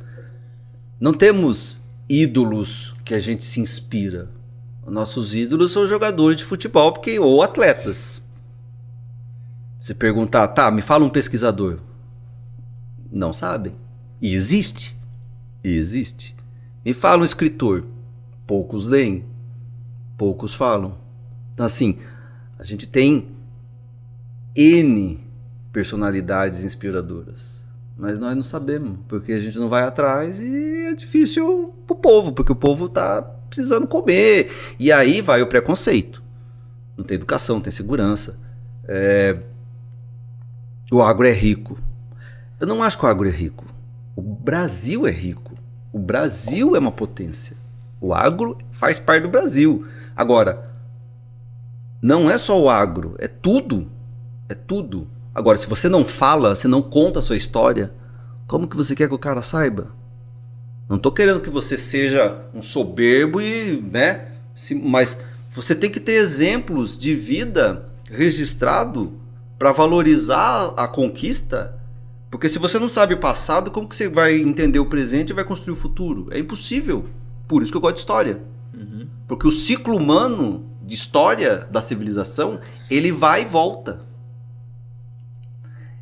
Não temos ídolos que a gente se inspira. Nossos ídolos são jogadores de futebol ou atletas. Se perguntar, me fala um pesquisador. Não sabem. E existe. Me fala um escritor. Poucos leem. Poucos falam. Então assim, a gente tem N personalidades inspiradoras. Mas nós não sabemos, porque a gente não vai atrás e é difícil pro povo, porque o povo tá precisando comer. E aí vai o preconceito. Não tem educação, não tem segurança. O agro é rico. Eu não acho que o agro é rico. O Brasil é rico. O Brasil é uma potência. O agro faz parte do Brasil. Agora, não é só o agro, é tudo. É tudo. Agora, se você não fala, se não conta a sua história, como que você quer que o cara saiba? Não estou querendo que você seja um soberbo mas você tem que ter exemplos de vida registrado para valorizar a conquista. Porque se você não sabe o passado, como que você vai entender o presente e vai construir o futuro? É impossível. Por isso que eu gosto de história. Uhum. Porque o ciclo humano de história da civilização, ele vai e volta.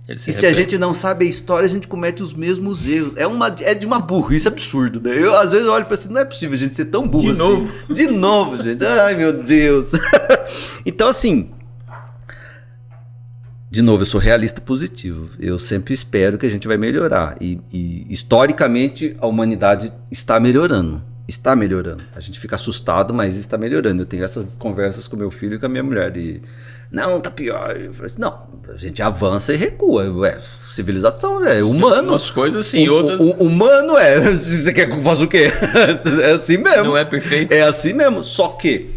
E se a gente não sabe a história, a gente comete os mesmos erros. É de uma burrice absurda, né? Eu às vezes olho e falo assim, não é possível a gente ser tão burro assim. De novo, gente. Ai, meu Deus. Então, assim, De novo, eu sou realista positivo. Eu sempre espero que a gente vai melhorar. E historicamente, a humanidade está melhorando. Está melhorando. A gente fica assustado, mas está melhorando. Eu tenho essas conversas com meu filho e com a minha mulher. E, não, tá pior. Eu falo assim, não, a gente avança e recua. Ué, civilização, é humano. Umas coisas sim, outras... Humano é. Você quer que eu faça o quê? É assim mesmo. Não é perfeito. É assim mesmo. Só que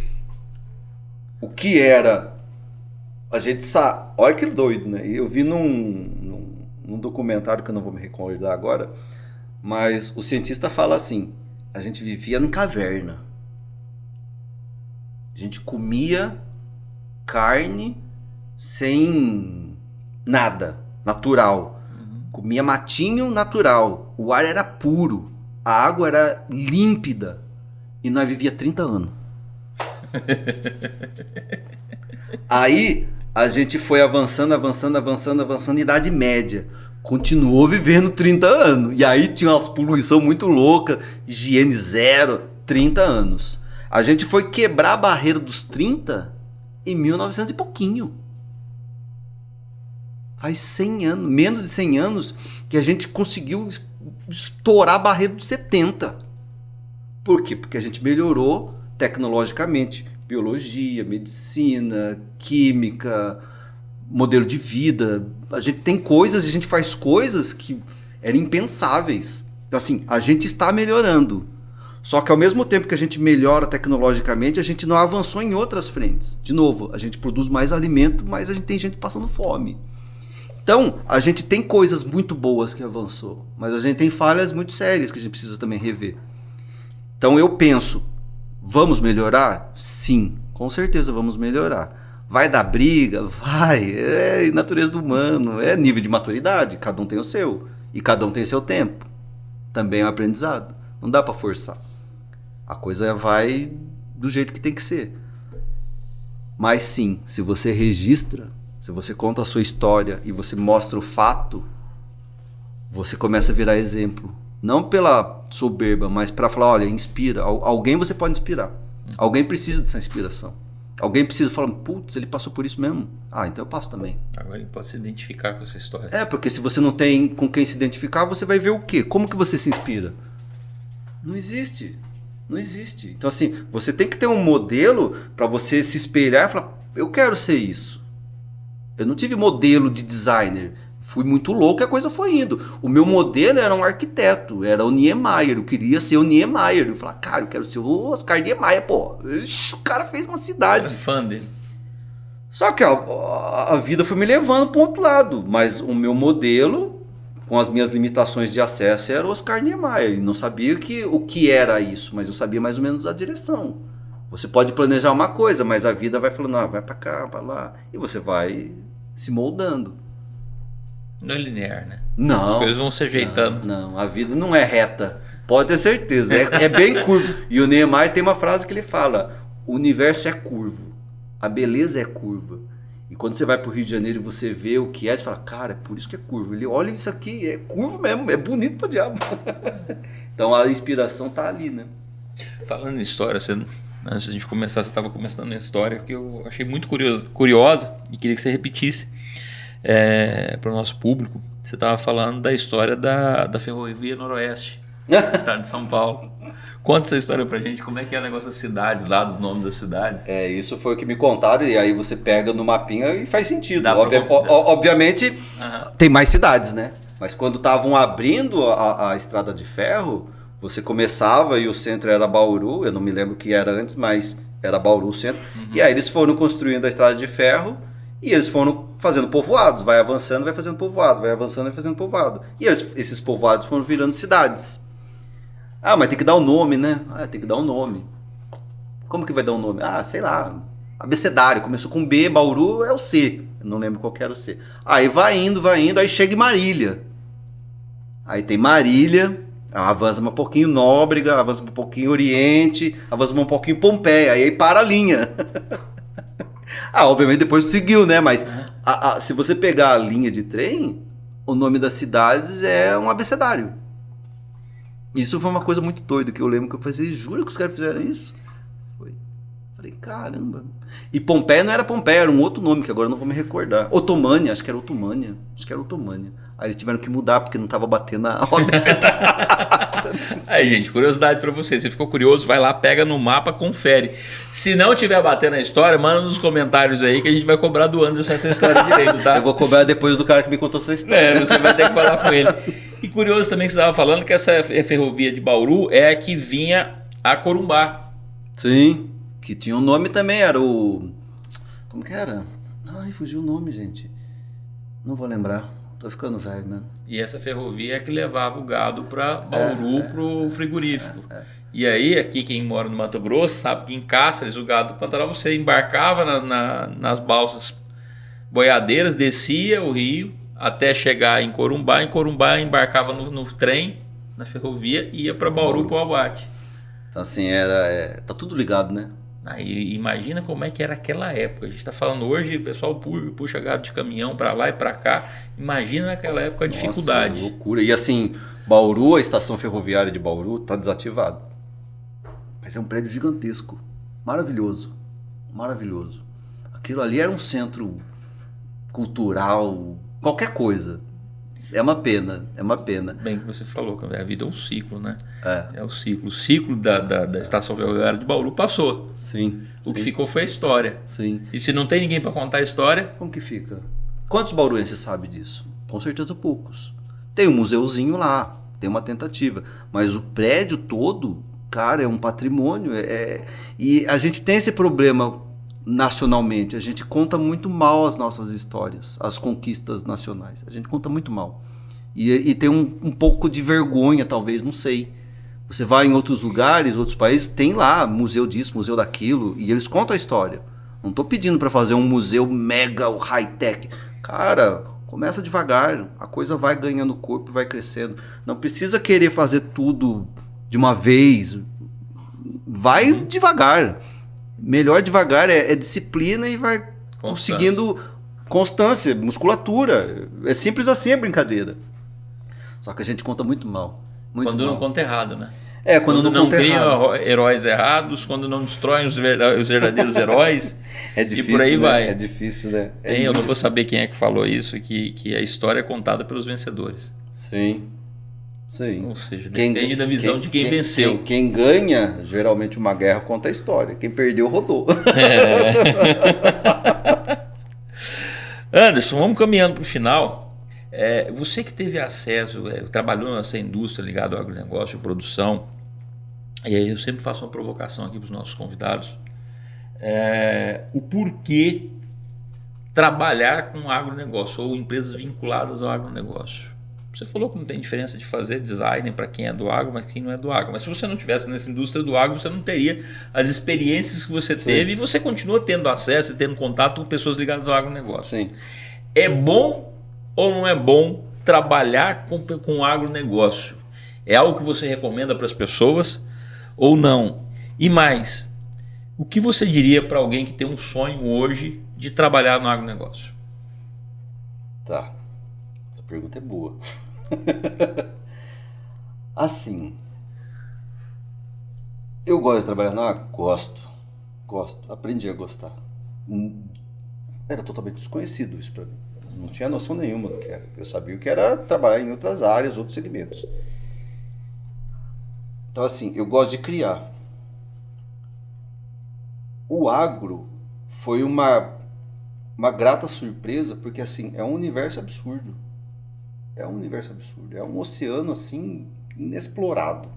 o que era... A gente sabe... Olha que doido, né? Eu vi num documentário que eu não vou me recordar agora, mas o cientista fala assim, a gente vivia em caverna. A gente comia carne sem nada, natural. Comia matinho natural. O ar era puro. A água era límpida. E nós vivia 30 anos. Aí a gente foi avançando, Idade Média. Continuou vivendo 30 anos. E aí tinha umas poluição muito louca, higiene zero, 30 anos. A gente foi quebrar a barreira dos 30 em 1900 e pouquinho. Faz 100 anos, menos de 100 anos, que a gente conseguiu estourar a barreira dos 70. Por quê? Porque a gente melhorou tecnologicamente. Biologia, medicina, química, modelo de vida. A gente tem coisas, a gente faz coisas que eram impensáveis. Então, assim, a gente está melhorando. Só que ao mesmo tempo que a gente melhora tecnologicamente, a gente não avançou em outras frentes. De novo, a gente produz mais alimento, mas a gente tem gente passando fome. Então, a gente tem coisas muito boas que avançou, mas a gente tem falhas muito sérias que a gente precisa também rever. Então, eu penso, vamos melhorar? Sim, com certeza vamos melhorar. Vai dar briga? Vai. É natureza do humano, é nível de maturidade. Cada um tem o seu. E cada um tem o seu tempo. Também é um aprendizado. Não dá pra forçar. A coisa vai do jeito que tem que ser. Mas sim, se você registra, se você conta a sua história e você mostra o fato, você começa a virar exemplo. Não pela soberba, mas para falar, olha, inspira. Alguém você pode inspirar. Alguém precisa dessa inspiração. Alguém precisa falar, putz, ele passou por isso mesmo. Ah, então eu passo também. Agora ele pode se identificar com essa história. É, porque se você não tem com quem se identificar, você vai ver o quê? Como que você se inspira? Não existe. Não existe. Então, assim, você tem que ter um modelo para você se espelhar e falar, eu quero ser isso. Eu não tive modelo de designer. Fui muito louco e a coisa foi indo. O meu modelo era um arquiteto, era o Niemeyer. Eu queria ser o Niemeyer. Eu falava, cara, eu quero ser o Oscar Niemeyer. Pô, ixi, o cara fez uma cidade. Era fã dele. Só que a vida foi me levando para um outro lado. Mas o meu modelo, com as minhas limitações de acesso, era o Oscar Niemeyer. E não sabia o que era isso, mas eu sabia mais ou menos a direção. Você pode planejar uma coisa, mas a vida vai falando, ah, vai para cá, para lá. E você vai se moldando. Não é linear, né? Não. As coisas vão se ajeitando. Não, a vida não é reta. Pode ter certeza. É bem curvo. E o Niemeyer tem uma frase que ele fala: o universo é curvo. A beleza é curva. E quando você vai pro Rio de Janeiro e você vê o que é, você fala, cara, é por isso que é curvo. Ele olha isso aqui, é curvo mesmo, é bonito pra diabo. Então a inspiração tá ali, né? Falando em história, antes de a gente começar, você estava começando a história que eu achei muito curiosa e queria que você repetisse. Para o nosso público, você estava falando da história da Ferrovia Noroeste do estado de São Paulo. Conta essa história pra gente, como é que é o negócio das cidades lá, dos nomes das cidades. Isso foi o que me contaram, e aí você pega no mapinha e faz sentido. Obviamente, tem mais cidades, né? Mas quando estavam abrindo a estrada de ferro, você começava e o centro era Bauru, eu não me lembro o que era antes, mas era Bauru o centro. E aí eles foram construindo a estrada de ferro, e eles foram fazendo povoados, vai avançando, vai fazendo povoado, vai avançando, vai fazendo povoado. E esses povoados foram virando cidades. Ah, mas tem que dar um nome, né? Ah, tem que dar um nome. Como que vai dar um nome? Ah, sei lá, abecedário. Começou com B, Bauru é o C. Eu não lembro qual que era o C. Aí vai indo, aí chega em Marília. Aí tem Marília, avança um pouquinho Nóbrega, avança um pouquinho Oriente, avança um pouquinho Pompeia, aí para a linha. Obviamente depois seguiu, né? Mas se você pegar a linha de trem, o nome das cidades é um abecedário. Isso foi uma coisa muito doida, que eu lembro que eu falei, jura que os caras fizeram isso? Foi. Falei, caramba. E Pompeia não era Pompeia, era um outro nome, que agora eu não vou me recordar. Otomânia, acho que era Otomânia. Aí eles tiveram que mudar, porque não tava batendo a obesidade. Aí, gente, curiosidade pra você. Você ficou curioso, vai lá, pega no mapa, confere. Se não tiver batendo a história, manda nos comentários aí que a gente vai cobrar do Anderson essa história direito, tá? Eu vou cobrar depois do cara que me contou essa história. Você vai ter que falar com ele. E curioso também que você estava falando que essa ferrovia de Bauru é a que vinha a Corumbá. Sim, que tinha um nome também, era o... Como que era? Ai, fugiu o nome, gente. Não vou lembrar. Tô ficando velho mesmo. E essa ferrovia é que levava o gado para Bauru, pro frigorífico. E aí, aqui quem mora no Mato Grosso sabe que em Cáceres, o gado do Pantanal, você embarcava nas balsas boiadeiras, descia o rio até chegar em Corumbá. Em Corumbá embarcava no trem, na ferrovia, e ia para Bauru, para o abate. Então assim, tá tudo ligado, né? Aí imagina como é que era aquela época. A gente está falando hoje, o pessoal puxa gado de caminhão para lá e para cá. Imagina naquela época a dificuldade. Nossa, loucura. E assim, Bauru, a estação ferroviária de Bauru tá desativada. Mas é um prédio gigantesco. Maravilhoso. Maravilhoso. Aquilo ali era um centro cultural, qualquer coisa. É uma pena. Bem que você falou, que a vida é um ciclo, né? É o ciclo. O ciclo da estação ferroviária de Bauru passou. Sim. O que ficou foi a história. Sim. E se não tem ninguém para contar a história... Como que fica? Quantos bauruenses sabem disso? Com certeza poucos. Tem um museuzinho lá, tem uma tentativa. Mas o prédio todo, cara, é um patrimônio. E a gente tem esse problema nacionalmente. A gente conta muito mal as nossas histórias, as conquistas nacionais. A gente conta muito mal. E tem um pouco de vergonha, talvez, não sei. Você vai em outros lugares, outros países, tem lá museu disso, museu daquilo, e eles contam a história. Não estou pedindo para fazer um museu mega high-tech. Cara, começa devagar, a coisa vai ganhando corpo e vai crescendo. Não precisa querer fazer tudo de uma vez. Vai devagar. Melhor devagar é disciplina e vai conseguindo constância, musculatura. É simples assim a brincadeira. Só que a gente conta muito mal. Quando não conta errado, né? Quando não cria heróis errados, quando não destroem os verdadeiros heróis. É difícil, e por aí vai. É difícil, né? Eu não vou saber quem é que falou isso, que a história é contada pelos vencedores. Sim. Ou seja, depende da visão de quem venceu. Quem ganha, geralmente uma guerra conta a história. Quem perdeu, rodou. Anderson, vamos caminhando para o final. Você que teve acesso, trabalhou nessa indústria ligada ao agronegócio e produção, e aí eu sempre faço uma provocação aqui para os nossos convidados, o porquê trabalhar com agronegócio ou empresas vinculadas ao agronegócio. Você falou que não tem diferença de fazer design para quem é do agro, mas quem não é do agro. Mas se você não estivesse nessa indústria do agro, você não teria as experiências que você teve, e você continua tendo acesso e tendo contato com pessoas ligadas ao agronegócio. Sim. É bom ou não é bom trabalhar com o agronegócio? É algo que você recomenda para as pessoas ou não? E mais, o que você diria para alguém que tem um sonho hoje de trabalhar no agronegócio? Tá, essa pergunta é boa. Assim, eu gosto de trabalhar na agro? Gosto, aprendi a gostar. Era totalmente desconhecido isso para mim. Não tinha noção nenhuma do que era. Eu sabia o que era trabalhar em outras áreas, outros segmentos. Então assim, eu gosto de criar. O agro foi uma grata surpresa, porque assim, é um universo absurdo. É um oceano assim inexplorado.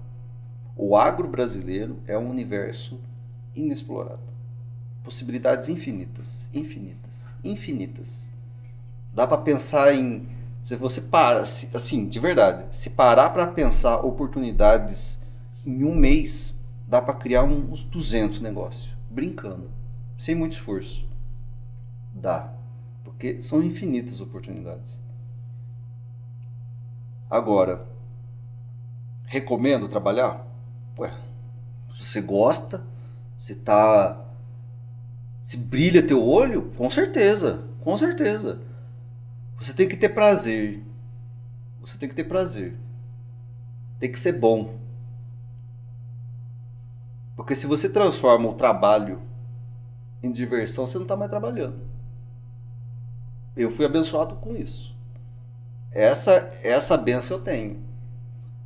O agro brasileiro é um universo inexplorado. Possibilidades infinitas. Dá para pensar em... Se você para, assim, de verdade, se parar para pensar oportunidades em um mês, dá para criar uns 200 negócios. Brincando. Sem muito esforço. Dá. Porque são infinitas oportunidades. Agora, recomendo trabalhar? Se você gosta, se brilha teu olho, com certeza. Você tem que ter prazer. Tem que ser bom. Porque se você transforma o trabalho em diversão, você não tá mais trabalhando. Eu fui abençoado com isso. Essa benção eu tenho.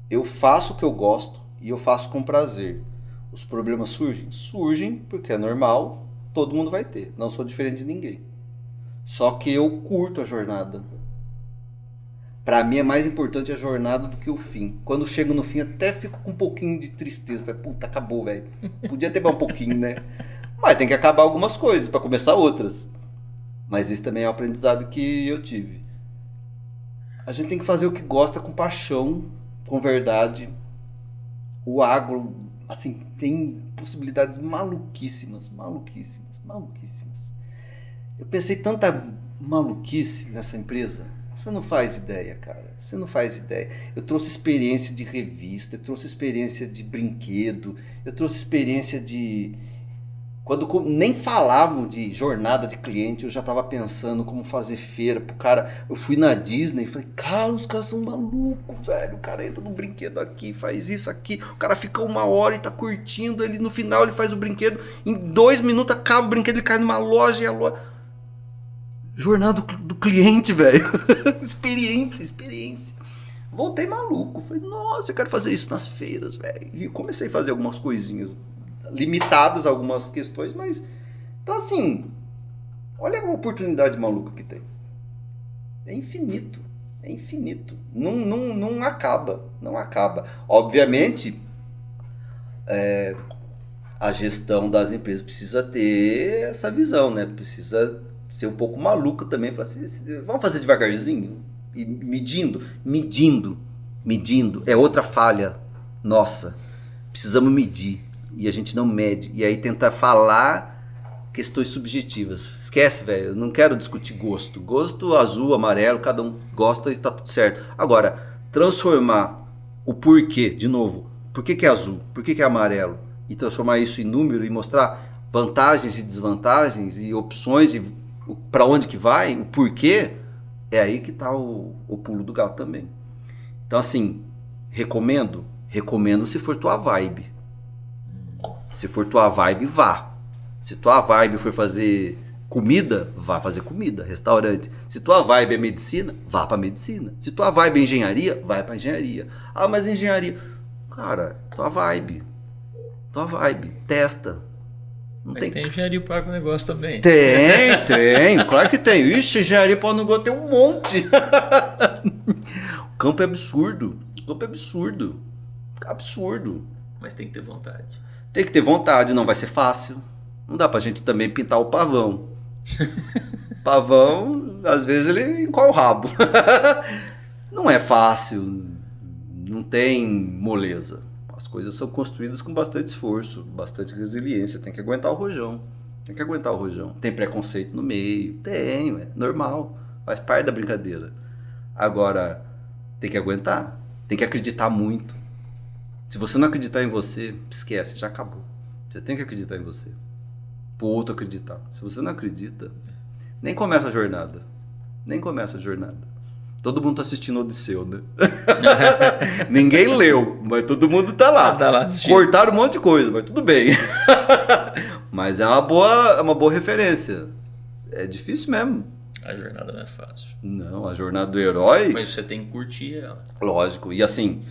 Eu faço o que eu gosto e eu faço com prazer. Os problemas surgem? Surgem, porque é normal, todo mundo vai ter. Não sou diferente de ninguém. Só que eu curto a jornada. Pra mim é mais importante a jornada do que o fim. Quando chego no fim, até fico com um pouquinho de tristeza. Falei, puta, acabou, velho. Podia ter mais um pouquinho, né? Mas tem que acabar algumas coisas pra começar outras. Mas esse também é o aprendizado que eu tive. A gente tem que fazer o que gosta com paixão, com verdade. O agro, assim, tem possibilidades maluquíssimas. Eu pensei tanta maluquice nessa empresa. Você não faz ideia, cara. Você não faz ideia. Eu trouxe experiência de revista, eu trouxe experiência de brinquedo, eu trouxe experiência de... Quando nem falavam de jornada de cliente, eu já estava pensando como fazer feira pro cara. Eu fui na Disney e falei, cara, os caras são malucos, velho. O cara entra no brinquedo aqui, faz isso aqui. O cara fica 1 hora e tá curtindo. Ele, no final ele faz o brinquedo. Em 2 minutos acaba o brinquedo, ele cai numa loja e a loja... Jornada do cliente, velho. Experiência. Voltei maluco. Falei, nossa, eu quero fazer isso nas feiras, velho. E comecei a fazer algumas coisinhas limitadas, algumas questões, mas... Então, assim, olha a oportunidade maluca que tem. É infinito. Não acaba. Obviamente, a gestão das empresas precisa ter essa visão, né? Precisa ser um pouco maluco também. Falar assim, vamos fazer devagarzinho? E medindo. É outra falha nossa. Precisamos medir. E a gente não mede. E aí tentar falar questões subjetivas. Esquece, velho. Eu não quero discutir gosto. Gosto azul, amarelo, cada um gosta e tá tudo certo. Agora, transformar o porquê, de novo. Por que é azul? Por que é amarelo? E transformar isso em número e mostrar vantagens e desvantagens e opções e para onde que vai, o porquê, é aí que tá o pulo do gato também. Então, assim, recomendo se for tua vibe. Se for tua vibe, vá. Se tua vibe for fazer comida, vá fazer comida, restaurante. Se tua vibe é medicina, vá pra medicina. Se tua vibe é engenharia, vai pra engenharia. Ah, mas engenharia... Cara, tua vibe, testa. Não mas tem engenharia para o negócio também. Tem, claro que tem. Ixi, engenharia para o negócio tem um monte. O campo é absurdo. Absurdo. Mas tem que ter vontade. Tem que ter vontade, não vai ser fácil. Não dá pra gente também pintar o pavão. Pavão, às vezes ele encolhe o rabo. Não é fácil, não tem moleza. As coisas são construídas com bastante esforço, bastante resiliência. Tem que aguentar o rojão. Tem preconceito no meio? Tem, é normal. Faz parte da brincadeira. Agora, tem que aguentar. Tem que acreditar muito. Se você não acreditar em você, esquece, já acabou. Você tem que acreditar em você. Pro outro acreditar. Se você não acredita, nem começa a jornada. Todo mundo tá assistindo Odisseu, né? Ninguém leu, mas todo mundo tá lá. Cortaram um monte de coisa, mas tudo bem. Mas é uma boa referência. É difícil mesmo. A jornada não é fácil. Não, a jornada do herói... Mas você tem que curtir ela. Lógico. E assim,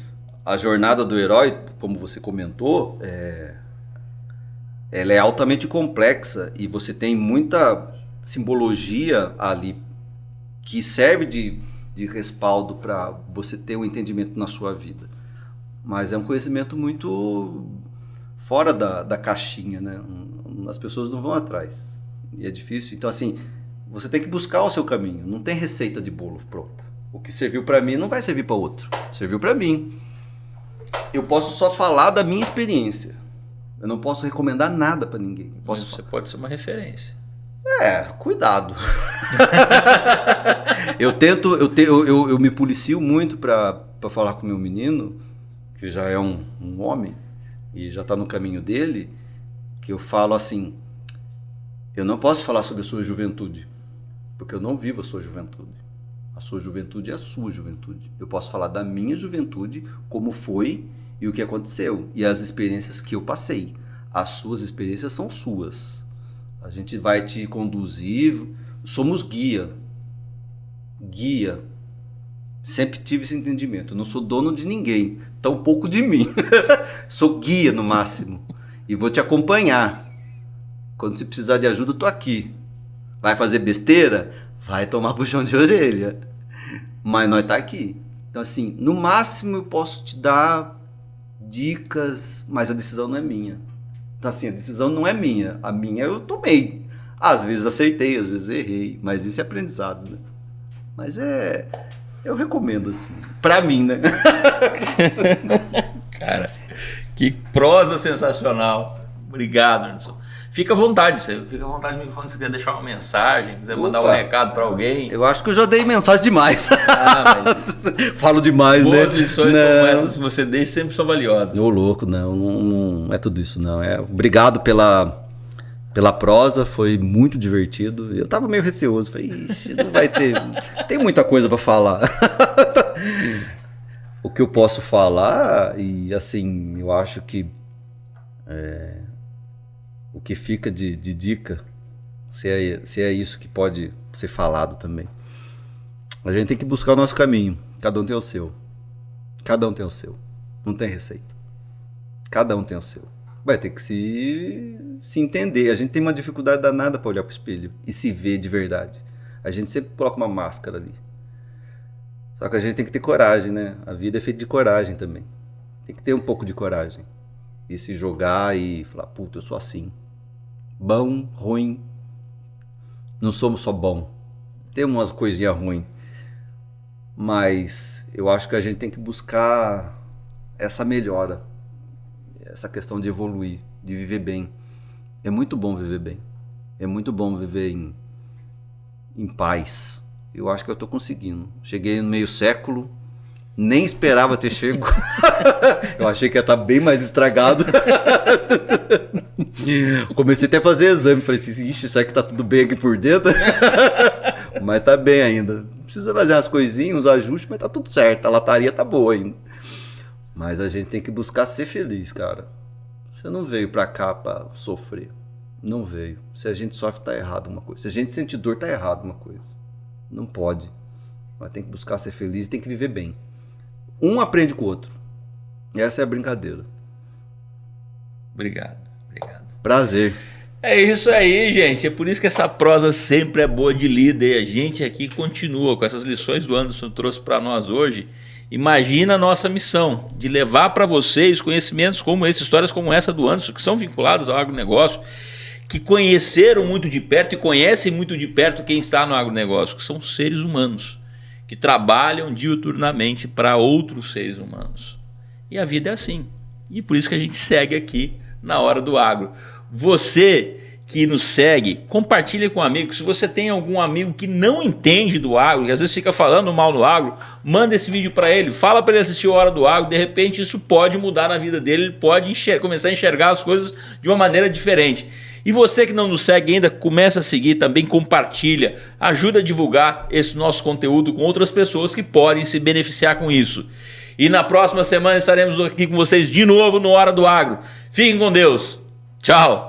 a jornada do herói, como você comentou, ela é altamente complexa e você tem muita simbologia ali que serve de respaldo para você ter um entendimento na sua vida. Mas é um conhecimento muito fora da caixinha, né? As pessoas não vão atrás. E é difícil. Então, assim, você tem que buscar o seu caminho. Não tem receita de bolo pronta. O que serviu para mim não vai servir para outro. Serviu para mim. Eu posso só falar da minha experiência. Eu não posso recomendar nada para ninguém. Mas você pode ser uma referência. Cuidado. Eu me policio muito para falar com meu menino, que já é um homem e já está no caminho dele, que eu falo assim: eu não posso falar sobre a sua juventude, porque eu não vivo a sua juventude. A sua juventude é a sua juventude. Eu posso falar da minha juventude, como foi e o que aconteceu, e as experiências que eu passei. As suas experiências são suas. A gente vai te conduzir. Somos guia. Guia. Sempre tive esse entendimento. Eu não sou dono de ninguém, tampouco de mim. Sou guia no máximo. E vou te acompanhar. Quando você precisar de ajuda, eu tô aqui. Vai fazer besteira? Vai tomar puxão de orelha. Mas nós tá aqui. Então, assim, no máximo eu posso te dar dicas, mas a decisão não é minha. Então, assim, a decisão não é minha. A minha eu tomei. Às vezes acertei, às vezes errei. Mas isso é aprendizado, né? Mas eu recomendo, assim. Pra mim, né? Cara, que prosa sensacional. Obrigado, Anderson. Fica à vontade, você fica à vontade no microfone se quiser deixar uma mensagem, quiser mandar um recado para alguém. Eu acho que eu já dei mensagem demais. Mas falo demais, né? Boas lições como essas que você deixa sempre são valiosas. Ô louco, não é tudo isso, não. Obrigado pela prosa, foi muito divertido. Eu tava meio receoso, falei, ixi, não vai ter... Tem muita coisa para falar. O que eu posso falar, e assim, eu acho que... O que fica de dica, se é isso que pode ser falado também. A gente tem que buscar o nosso caminho. Cada um tem o seu. Cada um tem o seu. Não tem receita. Cada um tem o seu. Vai ter que se entender. A gente tem uma dificuldade danada para olhar para o espelho e se ver de verdade. A gente sempre coloca uma máscara ali. Só que a gente tem que ter coragem, né? A vida é feita de coragem também. Tem que ter um pouco de coragem. E se jogar e falar, puta, eu sou assim. Bom, ruim. Não somos só bom. Tem umas coisinhas ruins. Mas eu acho que a gente tem que buscar essa melhora. Essa questão de evoluir, de viver bem. É muito bom viver bem. É muito bom viver em paz. Eu acho que eu tô conseguindo. Cheguei no meio século. Nem esperava ter chego. Eu achei que ia estar bem mais estragado. Comecei até a fazer exame. Falei assim, ixi, será que tá tudo bem aqui por dentro? Mas tá bem ainda. Precisa fazer umas coisinhas, uns ajustes, mas tá tudo certo. A lataria tá boa ainda. Mas a gente tem que buscar ser feliz, cara. Você não veio pra cá pra sofrer. Não veio. Se a gente sofre, tá errado uma coisa. Se a gente sente dor, tá errado uma coisa. Não pode. Mas tem que buscar ser feliz e tem que viver bem. Um aprende com o outro. E essa é a brincadeira. Obrigado. Prazer. É isso aí, gente. É por isso que essa prosa sempre é boa de lida. E a gente aqui continua com essas lições do Anderson trouxe para nós hoje. Imagina a nossa missão de levar para vocês conhecimentos como esse, histórias como essa do Anderson, que são vinculadas ao agronegócio, que conheceram muito de perto e conhecem muito de perto quem está no agronegócio, que são seres humanos, que trabalham diuturnamente para outros seres humanos. E a vida é assim. E por isso que a gente segue aqui na Hora do Agro. Você que nos segue, compartilha com um amigo. Se você tem algum amigo que não entende do agro, que às vezes fica falando mal no agro, manda esse vídeo para ele, fala para ele assistir a Hora do Agro. De repente isso pode mudar na vida dele, ele pode começar a enxergar as coisas de uma maneira diferente. E você que não nos segue ainda, começa a seguir também, compartilha, ajuda a divulgar esse nosso conteúdo com outras pessoas que podem se beneficiar com isso. E na próxima semana estaremos aqui com vocês de novo no Hora do Agro. Fiquem com Deus. Tchau.